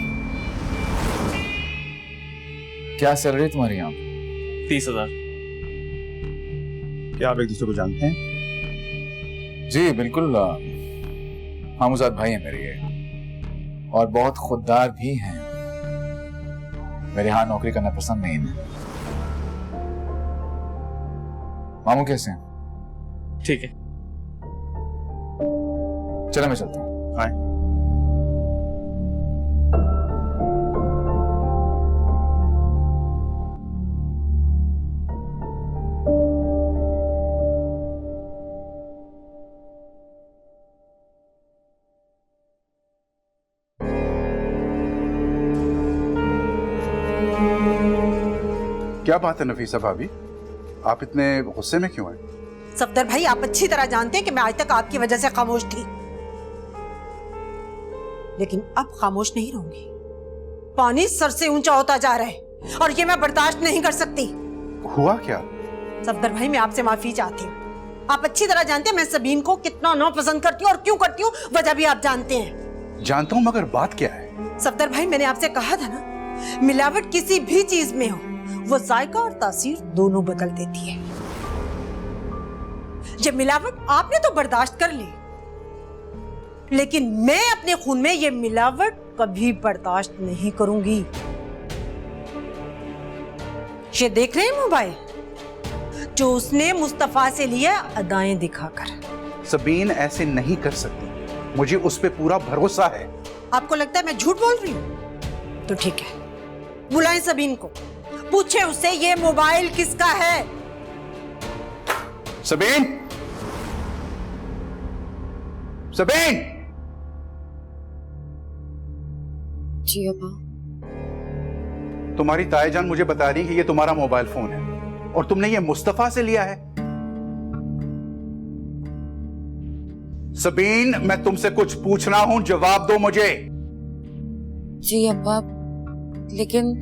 क्या सैलरी तुम्हारी यहाँ पे? 30,000। क्या आप एक दूसरे को जानते हैं? जी बिल्कुल, मामूजाद भाई हैं मेरे ये, और बहुत खुददार भी हैं। मेरे यहाँ नौकरी करना पसंद नहीं है। मामू कैसे हैं? ठीक है, चलो मैं चलता हूँ। आए। क्या बात है नफीसा भाभी, आप इतने गुस्से में क्यों हैं? सफदर भाई, आप अच्छी तरह जानते हैं कि मैं आज तक आपकी वजह से खामोश थी, लेकिन अब खामोश नहीं रहूंगी। पानी सर से ऊंचा होता जा रहा है और ये मैं बर्दाश्त नहीं कर सकती। हुआ क्या? सफदर भाई, मैं आपसे माफी चाहती हूँ। आप अच्छी तरह जानते हैं मैं सबीन को कितना नापसंद करती हूँ और क्यों करती हूँ, वजह भी आप जानते हैं। जानता हूं, मगर बात क्या है? सफदर भाई, मैंने आपसे कहा था ना, मिलावट किसी भी चीज में हो, वो जायका और तासीर दोनों बदल देती है। ये मिलावट आपने तो बर्दाश्त कर ली, लेकिन मैं अपने खून में ये मिलावट कभी बर्दाश्त नहीं करूंगी। ये देख रहे हैं मोबाइल जो उसने मुस्तफा से लिया, अदाएं दिखाकर। सबीन ऐसे नहीं कर सकती, मुझे उस पे पूरा भरोसा है। आपको लगता है मैं झूठ बोल रही हूं? तो ठीक है, बुलाएं सबीन को, पूछे उससे ये मोबाइल किसका है। सबीन, सबीन! जी अब्बा। तुम्हारी ताईजान मुझे बता रही कि ये तुम्हारा मोबाइल फोन है और तुमने ये मुस्तफा से लिया है। सबीन, मैं तुमसे कुछ पूछना हूं, जवाब दो मुझे। जी अब्बा, लेकिन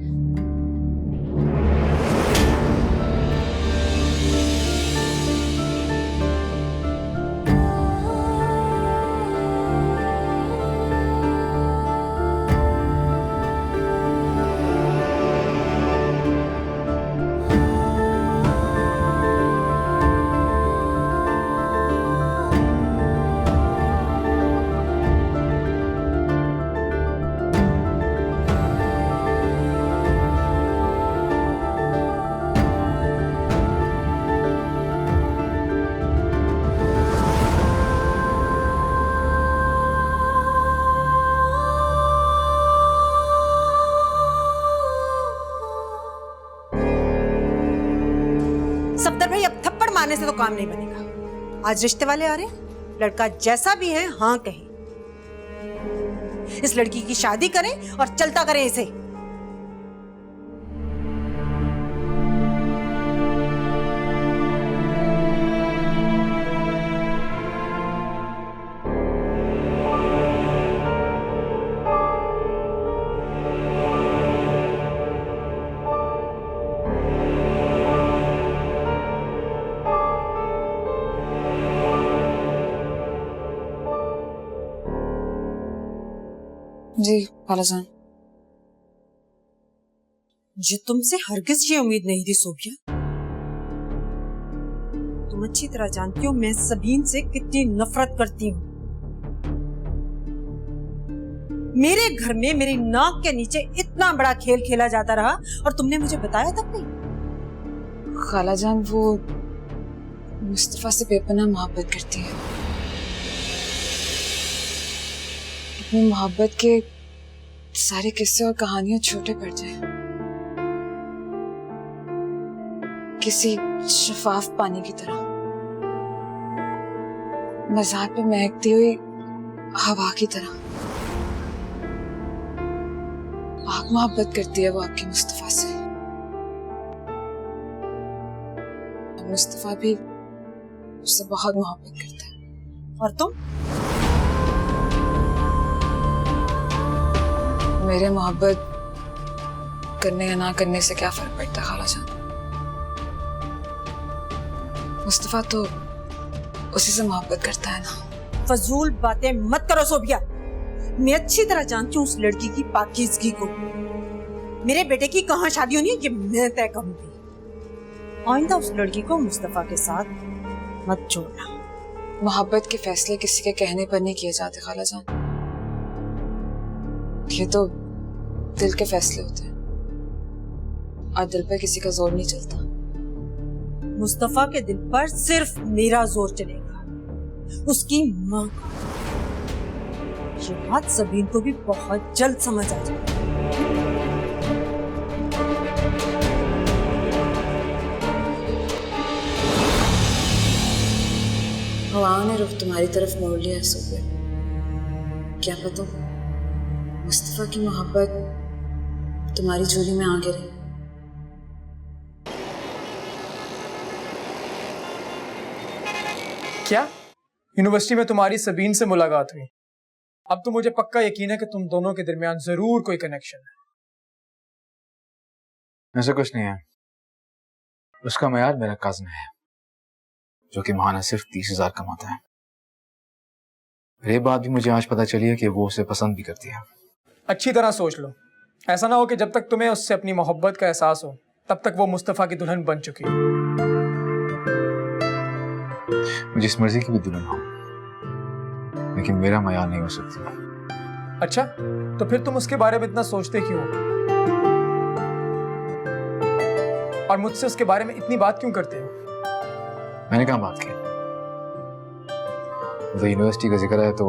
सफदर भाई, अब थप्पड़ मारने से तो काम नहीं बनेगा। आज रिश्ते वाले आ रहे हैं, लड़का जैसा भी है हाँ कहें। इस लड़की की शादी करें और चलता करें इसे। जी खालाजान। मुझे तुमसे हरगिज ये उम्मीद नहीं थी सोबिया। तुम अच्छी तरह जानती हो मैं सबीन से कितनी नफरत करती हूँ। मेरे घर में मेरी नाक के नीचे इतना बड़ा खेल खेला जाता रहा और तुमने मुझे बताया तक नहीं। खालाजान वो मुस्तफा से बेपनाह मोहब्बत करती है। अपनी मोहब्बत के सारे किस्से और कहानियां छोटे पड़ जाए, किसी शफाफ पानी की तरह, मज़ार पे महकती हुई हवा की तरह। बहुत मोहब्बत करती है वो आपके मुस्तफा से। मुस्तफा भी उससे बहुत मोहब्बत करता है। और तुम? मेरे मोहब्बत करने या ना करने से क्या फर्क पड़ता है खालाजान? मुस्तफा तो उसी से मोहब्बत करता है ना। फजूल बातें मत करो सोबिया। मैं अच्छी तरह जानती हूँ उस लड़की की पाकीज़गी को। मेरे बेटे की कहाँ शादी होनी है ये मैं तय करूंगी। आइंदा उस लड़की को मुस्तफा के साथ मत जोड़ना। मोहब्बत के फैसले किसी के कहने पर नहीं किए जाते खालाजान, ये तो दिल के फैसले होते हैं और दिल पर किसी का जोर नहीं चलता। मुस्तफा के दिल पर सिर्फ मेरा जोर चलेगा, उसकी माँ का। ये बात सबीन को भी बहुत जल्द समझ आ जाएगी। हवाओं ने रुख तुम्हारी तरफ मोड़ लिया है सोबिया। क्या पता मुस्तफा की मोहब्बत तुम्हारी झोली में आ गिरी। क्या यूनिवर्सिटी में तुम्हारी सबीन से मुलाकात हुई? अब तो मुझे पक्का यकीन है कि तुम दोनों के दरमियान जरूर कोई कनेक्शन है। ऐसा कुछ नहीं है। उसका मयार मेरा कज़न है जो कि माहाना सिर्फ 30,000 कमाता है। ये बात भी मुझे आज पता चली है कि वो उसे पसंद भी करती है। अच्छी तरह सोच लो, ऐसा ना हो कि जब तक तुम्हें उससे अपनी मोहब्बत का एहसास हो तब तक वो मुस्तफ़ा की दुल्हन बन चुकी है। मुझे जिस मर्जी की भी दुल्हन हो, लेकिन मेरा मयार नहीं हो सकती। अच्छा, तो फिर तुम उसके बारे में इतना सोचते क्यों हो? और मुझसे उसके बारे में इतनी बात क्यों करते हो? मैंने कहाँ बात की? तो यूनिवर्सिटी का जिक्र है तो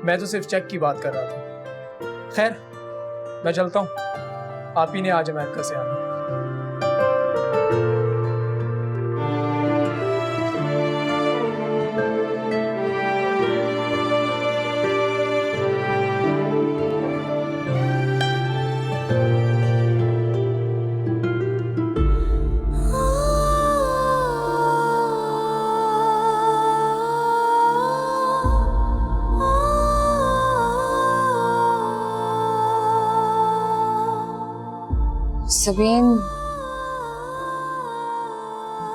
मैं तो सिर्फ चेक की बात कर रहा था। खैर, मैं चलता हूँ, आप ही ने आज अमेरिका से आना। सबीन,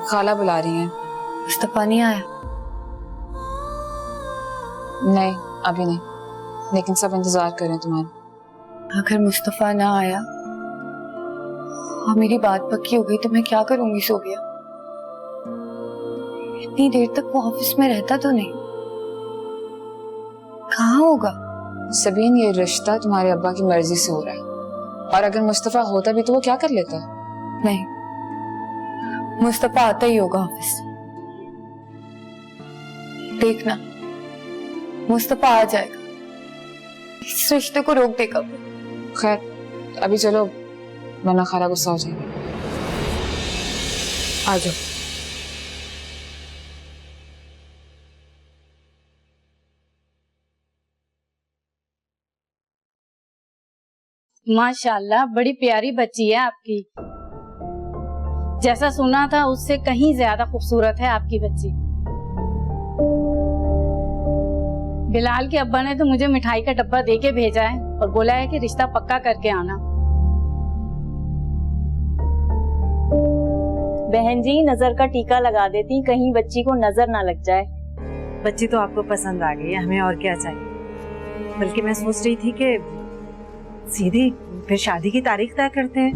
खाला बुला रही हैं। मुस्तफा नहीं आया? नहीं, अभी नहीं, लेकिन सब इंतजार कर रहे हैं तुम्हारा। अगर मुस्तफा ना आया और मेरी बात पक्की हो गई तो मैं क्या करूंगी सोबिया? इतनी देर तक वो ऑफिस में रहता तो नहीं, कहाँ होगा? सबीन, ये रिश्ता तुम्हारे अब्बा की मर्जी से हो रहा है, और अगर मुस्तफा होता भी तो वो क्या कर लेता? नहीं, मुस्तफा आता ही होगा ऑफिस। देखना, मुस्तफा आ जाएगा, इस रिश्ते को रोक देगा। खैर, अभी चलो, वरना खाला गुस्सा हो जाएगी। आ जाओ। माशाल्लाह, बड़ी प्यारी बच्ची है आपकी। जैसा सुना था उससे कहीं ज्यादा खूबसूरत है आपकी बच्ची। बिलाल के अब्बा ने तो मुझे मिठाई का डब्बा दे के भेजा है और बोला है कि रिश्ता पक्का करके आना। बहन जी, नजर का टीका लगा देती, कहीं बच्ची को नजर ना लग जाए। बच्ची तो आपको पसंद आ गई है, हमें और क्या चाहिए। बल्कि मैं सोच रही थी कि सीधी फिर शादी की तारीख तय करते हैं।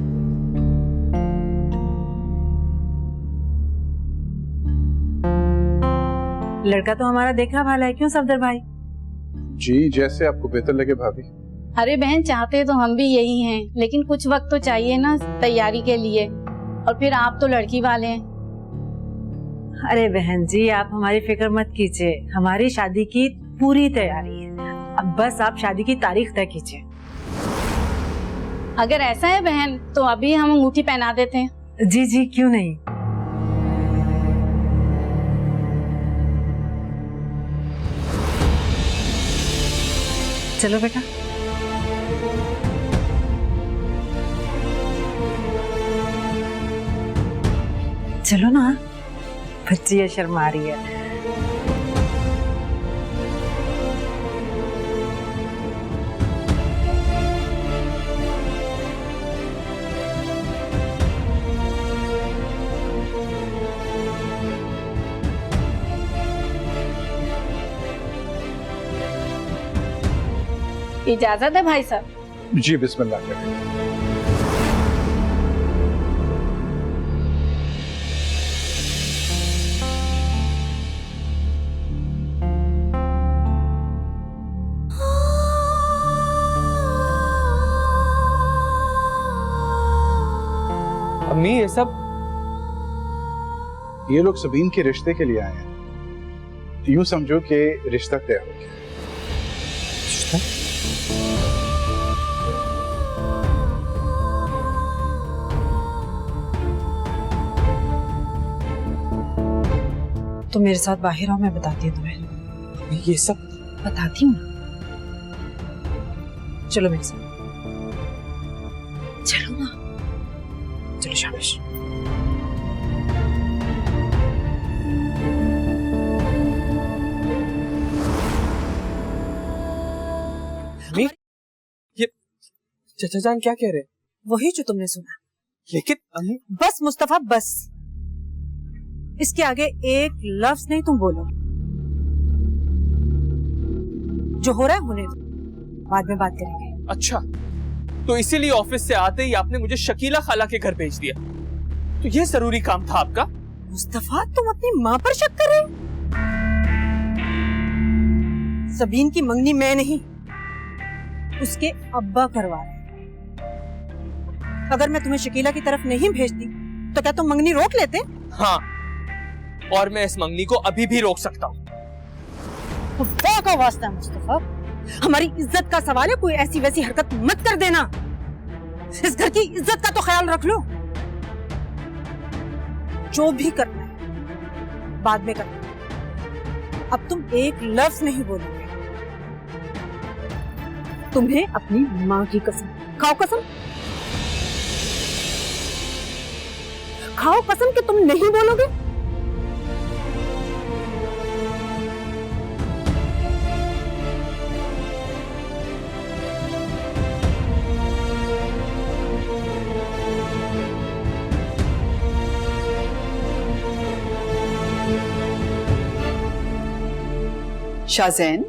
लड़का तो हमारा देखा भाला है, क्यों सफदर भाई? जी, जैसे आपको बेहतर लगे भाभी। अरे बहन, चाहते तो हम भी यही हैं, लेकिन कुछ वक्त तो चाहिए ना तैयारी के लिए, और फिर आप तो लड़की वाले हैं। अरे बहन जी, आप हमारी फिक्र मत कीजिए, हमारी शादी की पूरी तैयारी है। अब बस आप शादी की तारीख तय कीजिए। अगर ऐसा है बहन तो अभी हम अंगूठी पहना देते हैं। जी जी, क्यों नहीं। चलो बेटा। चलो ना, बच्ची ये शर्मा रही है। इजाजत है भाई साहब? जी, बिस्मिल्लाह करें। अम्मी, ये सब? ये लोग सबीन के रिश्ते के लिए आए हैं। यूं समझो कि रिश्ता तय हो गया। तो मेरे साथ बाहर आओ, मैं बताती हूँ तुम्हें। ये सब बताती हूँ ना, चलो मेरे साथ। चलो ना, चलो शाबाश। ये चाचा जान क्या कह रहे? वही जो तुमने सुना। लेकिन बस मुस्तफा, बस। इसके आगे एक लफ्ज नहीं तुम बोलो। जो हो रहा है होने दो, बाद में बात करेंगे। अच्छा, तो इसीलिए ऑफिस से आते ही आपने मुझे शकीला खाला के घर भेज दिया। तो ये जरूरी काम था आपका? मुस्तफा, तुम अपनी माँ पर शक कर रहे हो? सबीन की मंगनी मैं नहीं, उसके अब्बा करवा रहे। अगर मैं तुम्हें शकीला की तरफ नहीं भेजती तो क्या तुम मंगनी रोक लेते? हाँ, और मैं इस मंगनी को अभी भी रोक सकता हूँ। खुदा का वास्ता मुस्तफा, हमारी इज्जत का सवाल है, कोई ऐसी वैसी हरकत मत कर देना। इस घर की इज्जत का तो ख्याल रख लो। जो भी करना है बाद में करना, अब तुम एक लफ्ज नहीं बोलोगे। तुम्हें अपनी माँ की कसम खाओ, कसम खाओ, कसम कि तुम नहीं बोलोगे। शाज़ैन।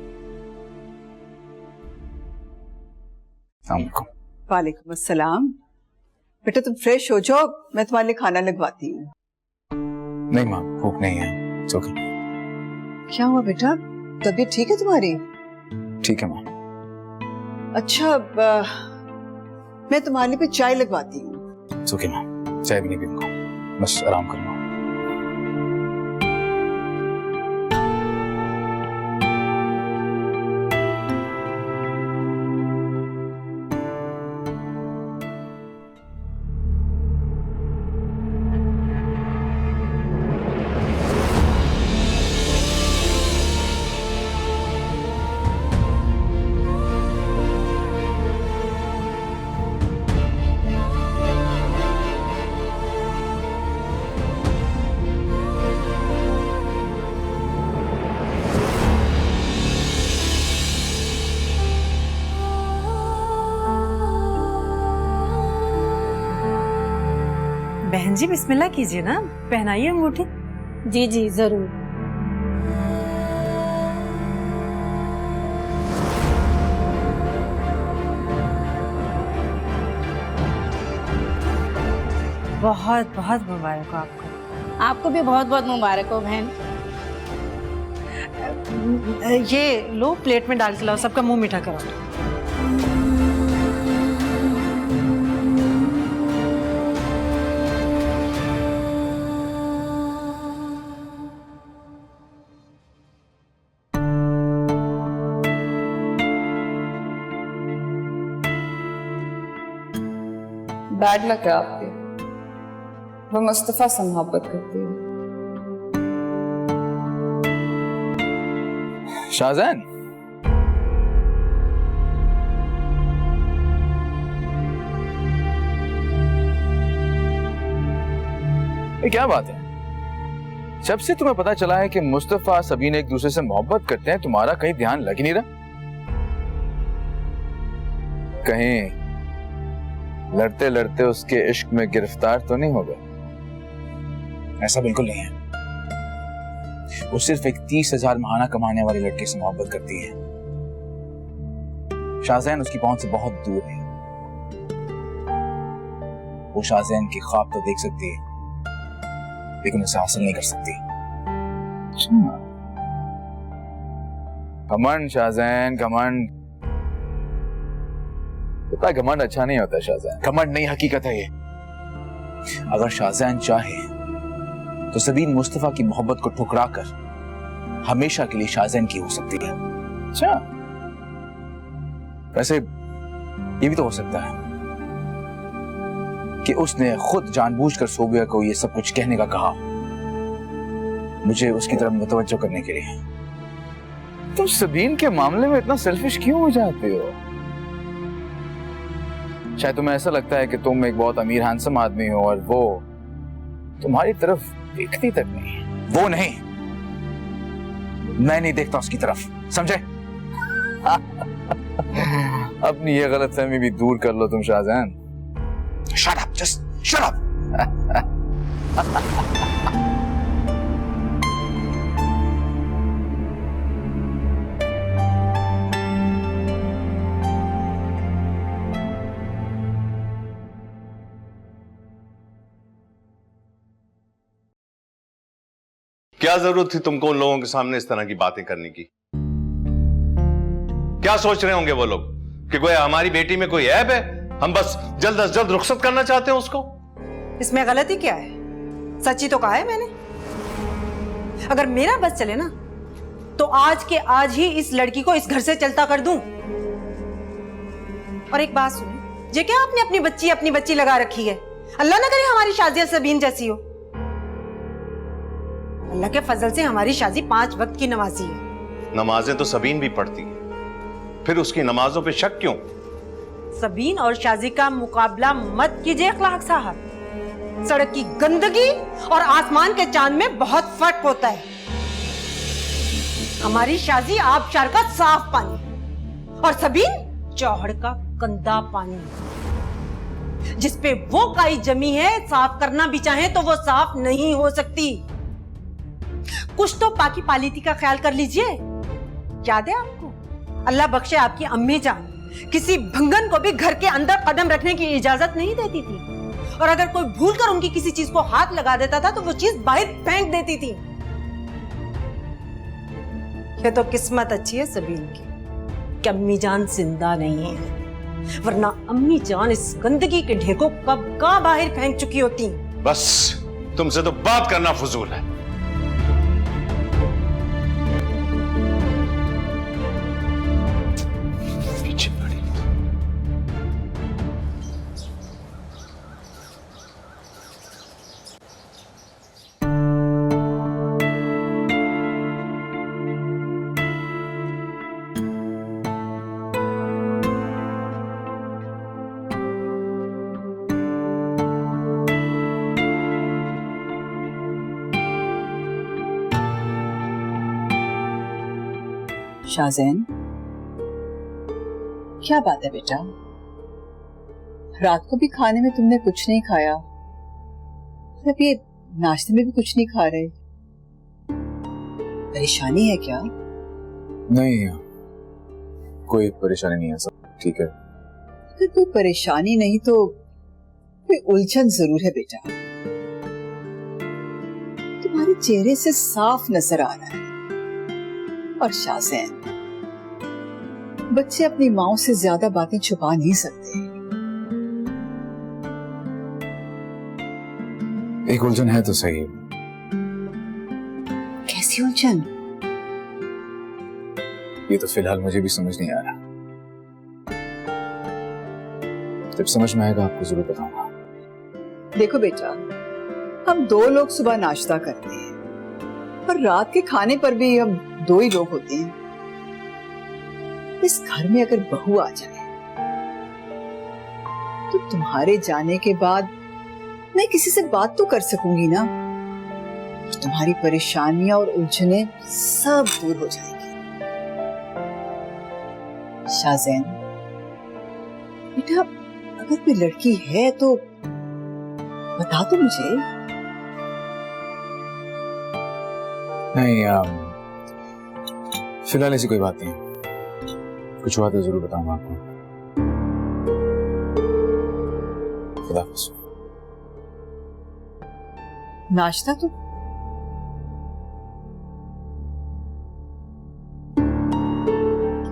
वालेकुम अस्सलाम। बेटा तुम फ्रेश हो जाओ, मैं तुम्हारे लिए खाना लगवाती हूँ। नहीं माँ, भूख नहीं है। It's okay. क्या हुआ बेटा, तबीयत ठीक है तुम्हारी? ठीक है माँ। अच्छा, मैं तुम्हारे लिए चाय लगवाती हूँ। It's okay माँ, चाय भी नहीं पीऊंगा, बस आराम करूँगा। बहन जी बिस्मिल्लाह कीजिए ना, पहनाइए अंगूठी। जी जी जरूर। बहुत बहुत मुबारक हो आपको। आपको भी बहुत बहुत मुबारक हो बहन। ये लो, प्लेट में डाल के लाओ, सबका मुंह मीठा करो। बैड लक है आपके, वो मुस्तफा से मोहब्बत करती है। शाज़ैन, ये क्या बात है? जब से तुम्हें पता चला है कि मुस्तफा सबीन एक दूसरे से मोहब्बत करते हैं, तुम्हारा कहीं ध्यान लग ही नहीं रहा? कहीं लड़ते लड़ते उसके इश्क में गिरफ्तार तो नहीं हो गए? ऐसा बिल्कुल नहीं है। वो सिर्फ एक 30,000 महाना कमाने वाले लड़के से मोहब्बत करती है। शाज़ैन उसकी पहुंच से बहुत दूर है। वो शाज़ैन की ख्वाब तो देख सकती है, लेकिन उसे हासिल नहीं कर सकती। घमंड शाज़ैन, घमंड। इतना घमंड अच्छा नहीं होता शाज़ैन। घमंड नहीं, हकीकत है ये। अगर शाज़ैन चाहे तो सबीन मुस्तफा की मोहब्बत को ठुकरा कर हमेशा के लिए शाज़ैन की हो सकती है। अच्छा, वैसे ये भी तो हो सकता है कि उसने खुद जानबूझकर सोबिया को ये सब कुछ कहने का कहा, मुझे उसकी तरफ मुतवज्जो करने के लिए। तुम सबीन के मामले में इतना सेल्फिश क्यों हो जाते हो? शायद तुम्हें ऐसा लगता है कि तुम एक बहुत अमीर हैंडसम आदमी हो और वो तुम्हारी तरफ देखती तक नहीं। वो नहीं, मैं नहीं देखता उसकी तरफ, समझे? अपनी ये गलतफहमी भी दूर कर लो तुम शाज़ैन। Shut up, just shut up. क्या जरूरत थी तुमको उन लोगों के सामने इस तरह की बातें करने की? क्या सोच रहे होंगे वो लोग कि कोई हमारी बेटी में कोई ऐब है, हम बस जल्द अज जल्द रुखसत करना चाहते हैं उसको? इसमें गलती क्या है? सच्ची तो कहा है मैंने। अगर मेरा बस चले ना तो आज के आज ही इस लड़की को इस घर से चलता कर दूं। और एक बात सुनिए, ये क्या आपने अपनी बच्ची लगा रखी है? अल्लाह ना करे हमारी शादी सबीन जैसी हो। अल्लाह के फजल से हमारी शादी 5 वक्त की नमाजी है। नमाजें तो सबीन भी पढ़ती है, फिर उसकी नमाजों पे शक क्यों? सबीन और शाजी का मुकाबला मत कीजिए अखलाक साहब। सड़क की गंदगी और आसमान के चांद में बहुत फर्क होता है। हमारी शाजी आबशार का साफ पानी और सबीन चौहड़ का गंदा पानी, जिसपे वो काई जमी है, साफ करना भी चाहे तो वो साफ नहीं हो सकती। कुछ तो पाकी पालीती का ख्याल कर लीजिए। याद है आपको, अल्लाह बख्शे आपकी अम्मी जान किसी भंगन को भी घर के अंदर कदम रखने की इजाजत नहीं देती थी, और अगर कोई भूलकर उनकी किसी चीज को हाथ लगा देता था तो वो चीज बाहर फेंक देती थी। ये तो किस्मत अच्छी है सबीन की कि अम्मी जान जिंदा नहीं है, वरना अम्मी जान इस गंदगी के ढेर को कब का बाहर फेंक चुकी होती। बस तुमसे तो बात करना फजूल है। शाज़ैन, क्या बात है बेटा? रात को भी खाने में तुमने कुछ नहीं खाया, अब ये नाश्ते में भी कुछ नहीं खा रहे। परेशानी है क्या? नहीं, कोई परेशानी नहीं है, सब ठीक है। अगर कोई परेशानी नहीं तो कोई उलझन जरूर है बेटा। तुम्हारे चेहरे से साफ नजर आ रहा है। और शाज़ैन, बच्चे अपनी माओ से ज्यादा बातें छुपा नहीं सकते। एक उलझन है तो सही। कैसी उलझन? ये तो फिलहाल मुझे भी समझ नहीं आ रहा। जब समझ में आएगा आपको जरूर बताऊंगा। देखो बेटा, हम 2 लोग सुबह नाश्ता करते हैं और रात के खाने पर भी हम 2 ही लोग होते हैं। इस घर में अगर बहू आ जाए तो तुम्हारे जाने के बाद मैं किसी से बात तो कर सकूंगी ना, तुम्हारी परेशानियां और उलझनें सब दूर हो जाएंगी। शाज़ैन बेटा, अगर कोई लड़की है तो बता दो मुझे। नहीं, फिलहाल ऐसी कोई बात नहीं। कुछ हुआ तो जरूर बताऊंगा आपको। खुदा हाफिज़। नाश्ता तो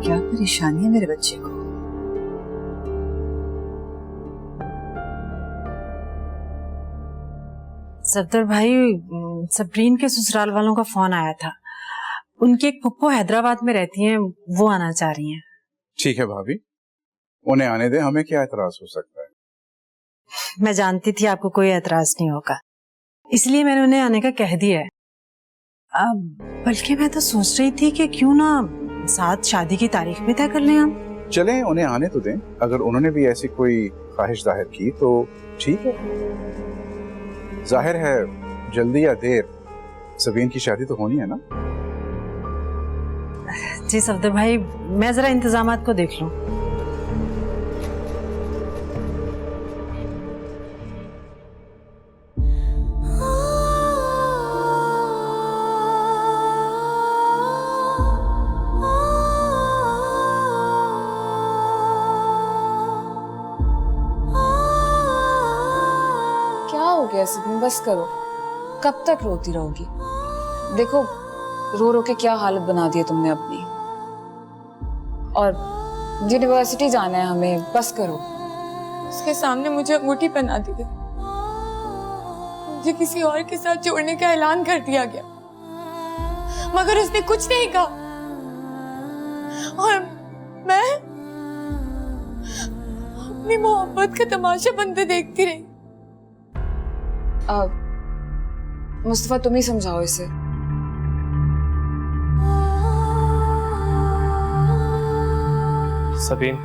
क्या परेशानी है मेरे बच्चे को? सफदर भाई, सबरीन के ससुराल वालों का फोन आया था। उनकी एक फुप्पो हैदराबाद में रहती हैं, वो आना चाह रही हैं। ठीक है भाभी, उन्हें आने दे, हमें क्या एतराज हो सकता है। मैं जानती थी आपको कोई एतराज नहीं होगा, इसलिए मैंने उन्हें आने का कह दिया है। बल्कि मैं तो सोच रही थी कि क्यों ना साथ शादी की तारीख भी तय कर लें हम। चलें, उन्हें आने तो दें। अगर उन्होंने भी ऐसी कोई ख्वाहिश जाहिर की तो ठीक है। जाहिर है जल्दी या देर सबीन की शादी तो होनी है ना। जी सफदर भाई, मैं जरा इंतजामात को देख लूं। क्या हो गया सबीन? बस करो, कब तक रोती रहोगी? देखो, रो रो के क्या हालत बना दी है तुमने अपनी। और यूनिवर्सिटी जाना है हमें, बस करो। उसके सामने मुझे अंगूठी पहना दी गई, मुझे किसी और के साथ जोड़ने का ऐलान कर दिया गया, मगर उसने कुछ नहीं कहा। और मैं अपनी मोहब्बत का तमाशा बनते देखती रही। मुस्तफा, तुम ही समझाओ इसे। सबीन,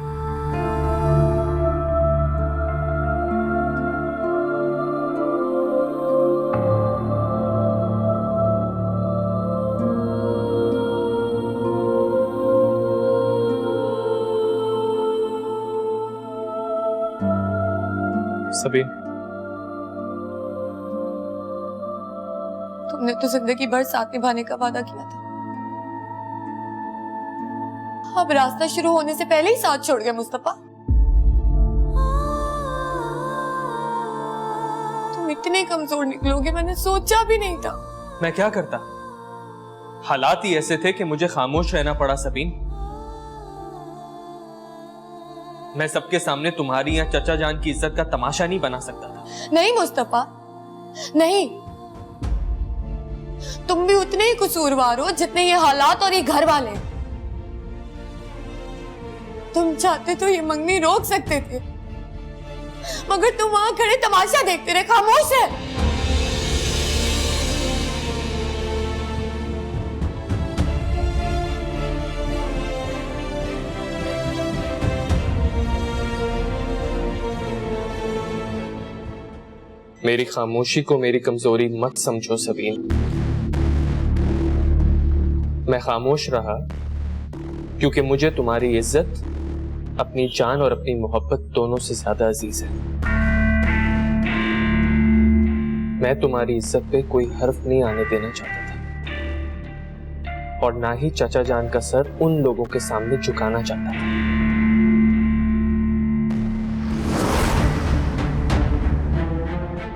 सबीन, तुमने तो जिंदगी भर साथ निभाने का वादा किया था, अब रास्ता शुरू होने से पहले ही साथ छोड़ गया मुस्तफा। तुम इतने कमजोर निकलोगे मैंने सोचा भी नहीं था। मैं क्या करता, हालात ही ऐसे थे कि मुझे खामोश रहना पड़ा। सबीन, मैं सबके सामने तुम्हारी या चचा जान की इज्जत का तमाशा नहीं बना सकता था। नहीं मुस्तफा, नहीं, तुम भी उतने ही कसूरवार हो जितने ये हालात और ये घर वाले। तुम चाहते तो ये मंगनी रोक सकते थे, मगर तुम वहां खड़े तमाशा देखते रहे, खामोश है। मेरी खामोशी को मेरी कमजोरी मत समझो सबीन। मैं खामोश रहा क्योंकि मुझे तुम्हारी इज्जत अपनी जान और अपनी मोहब्बत दोनों से ज्यादा अजीज है। मैं तुम्हारी इज्जत पे कोई हर्फ नहीं आने देना चाहता था, और ना ही चचा जान का सर उन लोगों के सामने झुकाना चाहता था।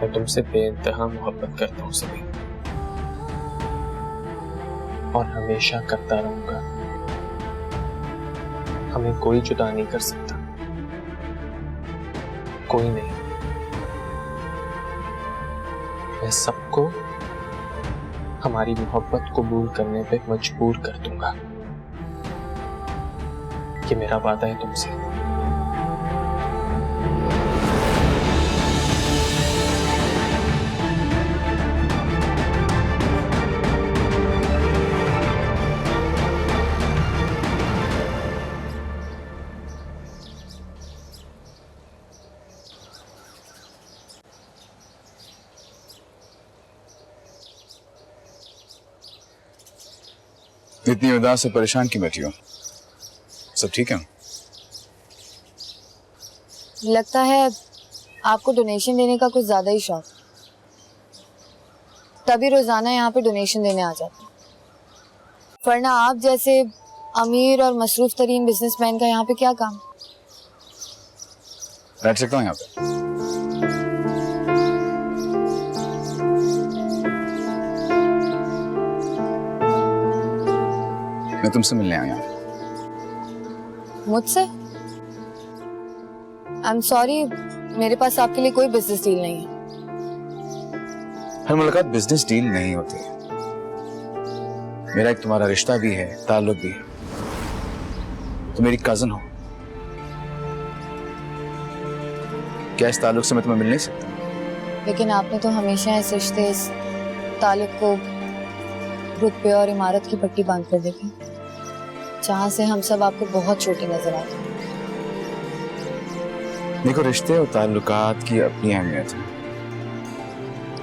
मैं तुमसे बेइंतहा मोहब्बत करता हूं सभी, और हमेशा करता रहूंगा। हमें कोई जुदा नहीं कर सकता, कोई नहीं। मैं सबको हमारी मोहब्बत कबूल करने पे मजबूर कर दूंगा। ये मेरा वादा है तुमसे। इतनी उदास से परेशान क्यों बैठी हो? सब ठीक है? लगता है आपको डोनेशन देने का कुछ ज्यादा ही शौक, तभी रोजाना यहाँ पे डोनेशन देने आ जाते हैं। वरना आप जैसे अमीर और मसरूफ तरीन बिजनेसमैन का यहाँ पे क्या काम? बैठ सकता हूँ यहाँ पे? मैं तुमसे मिलने आया हूँ। मुझसे? आई एम सॉरी, मेरे पास आपके लिए कोई बिजनेस डील नहीं है। हर मुलाकात बिजनेस डील नहीं होती। मेरा एक तुम्हारा रिश्ता भी है, ताल्लुक भी है। तुम मेरी कजन हो, क्या इस ताल्लुक से मैं तुम्हें मिल नहीं सकता? लेकिन आपने तो हमेशा इस रिश्ते, इस ताल्लुक को रुतबे और इमारत की पट्टी बांध कर देखी, जहां से हम सब आपको बहुत छोटे नजर आते हैं। देखो, रिश्ते और ताल्लुकात की अपनी अहमियत है,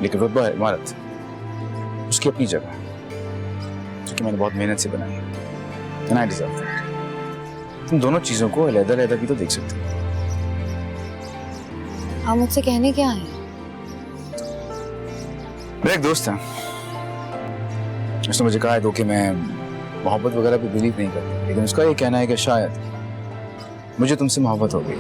लेकिन रुतबा इमारत उसकी अपनी जगह है, जो कि मैंने बहुत मेहनत से बनाई है। And I deserve that. तुम दोनों चीजों को अलग-अलग भी तो देख सकते हो। आप मुझसे कहने क्या है? मेरा एक दोस्त है, उसने मुझे कहा है कि मैं मोहब्बत वगैरह पे बिलीव नहीं करता, लेकिन उसका ये कहना है कि शायद मुझे तुमसे मोहब्बत हो गई।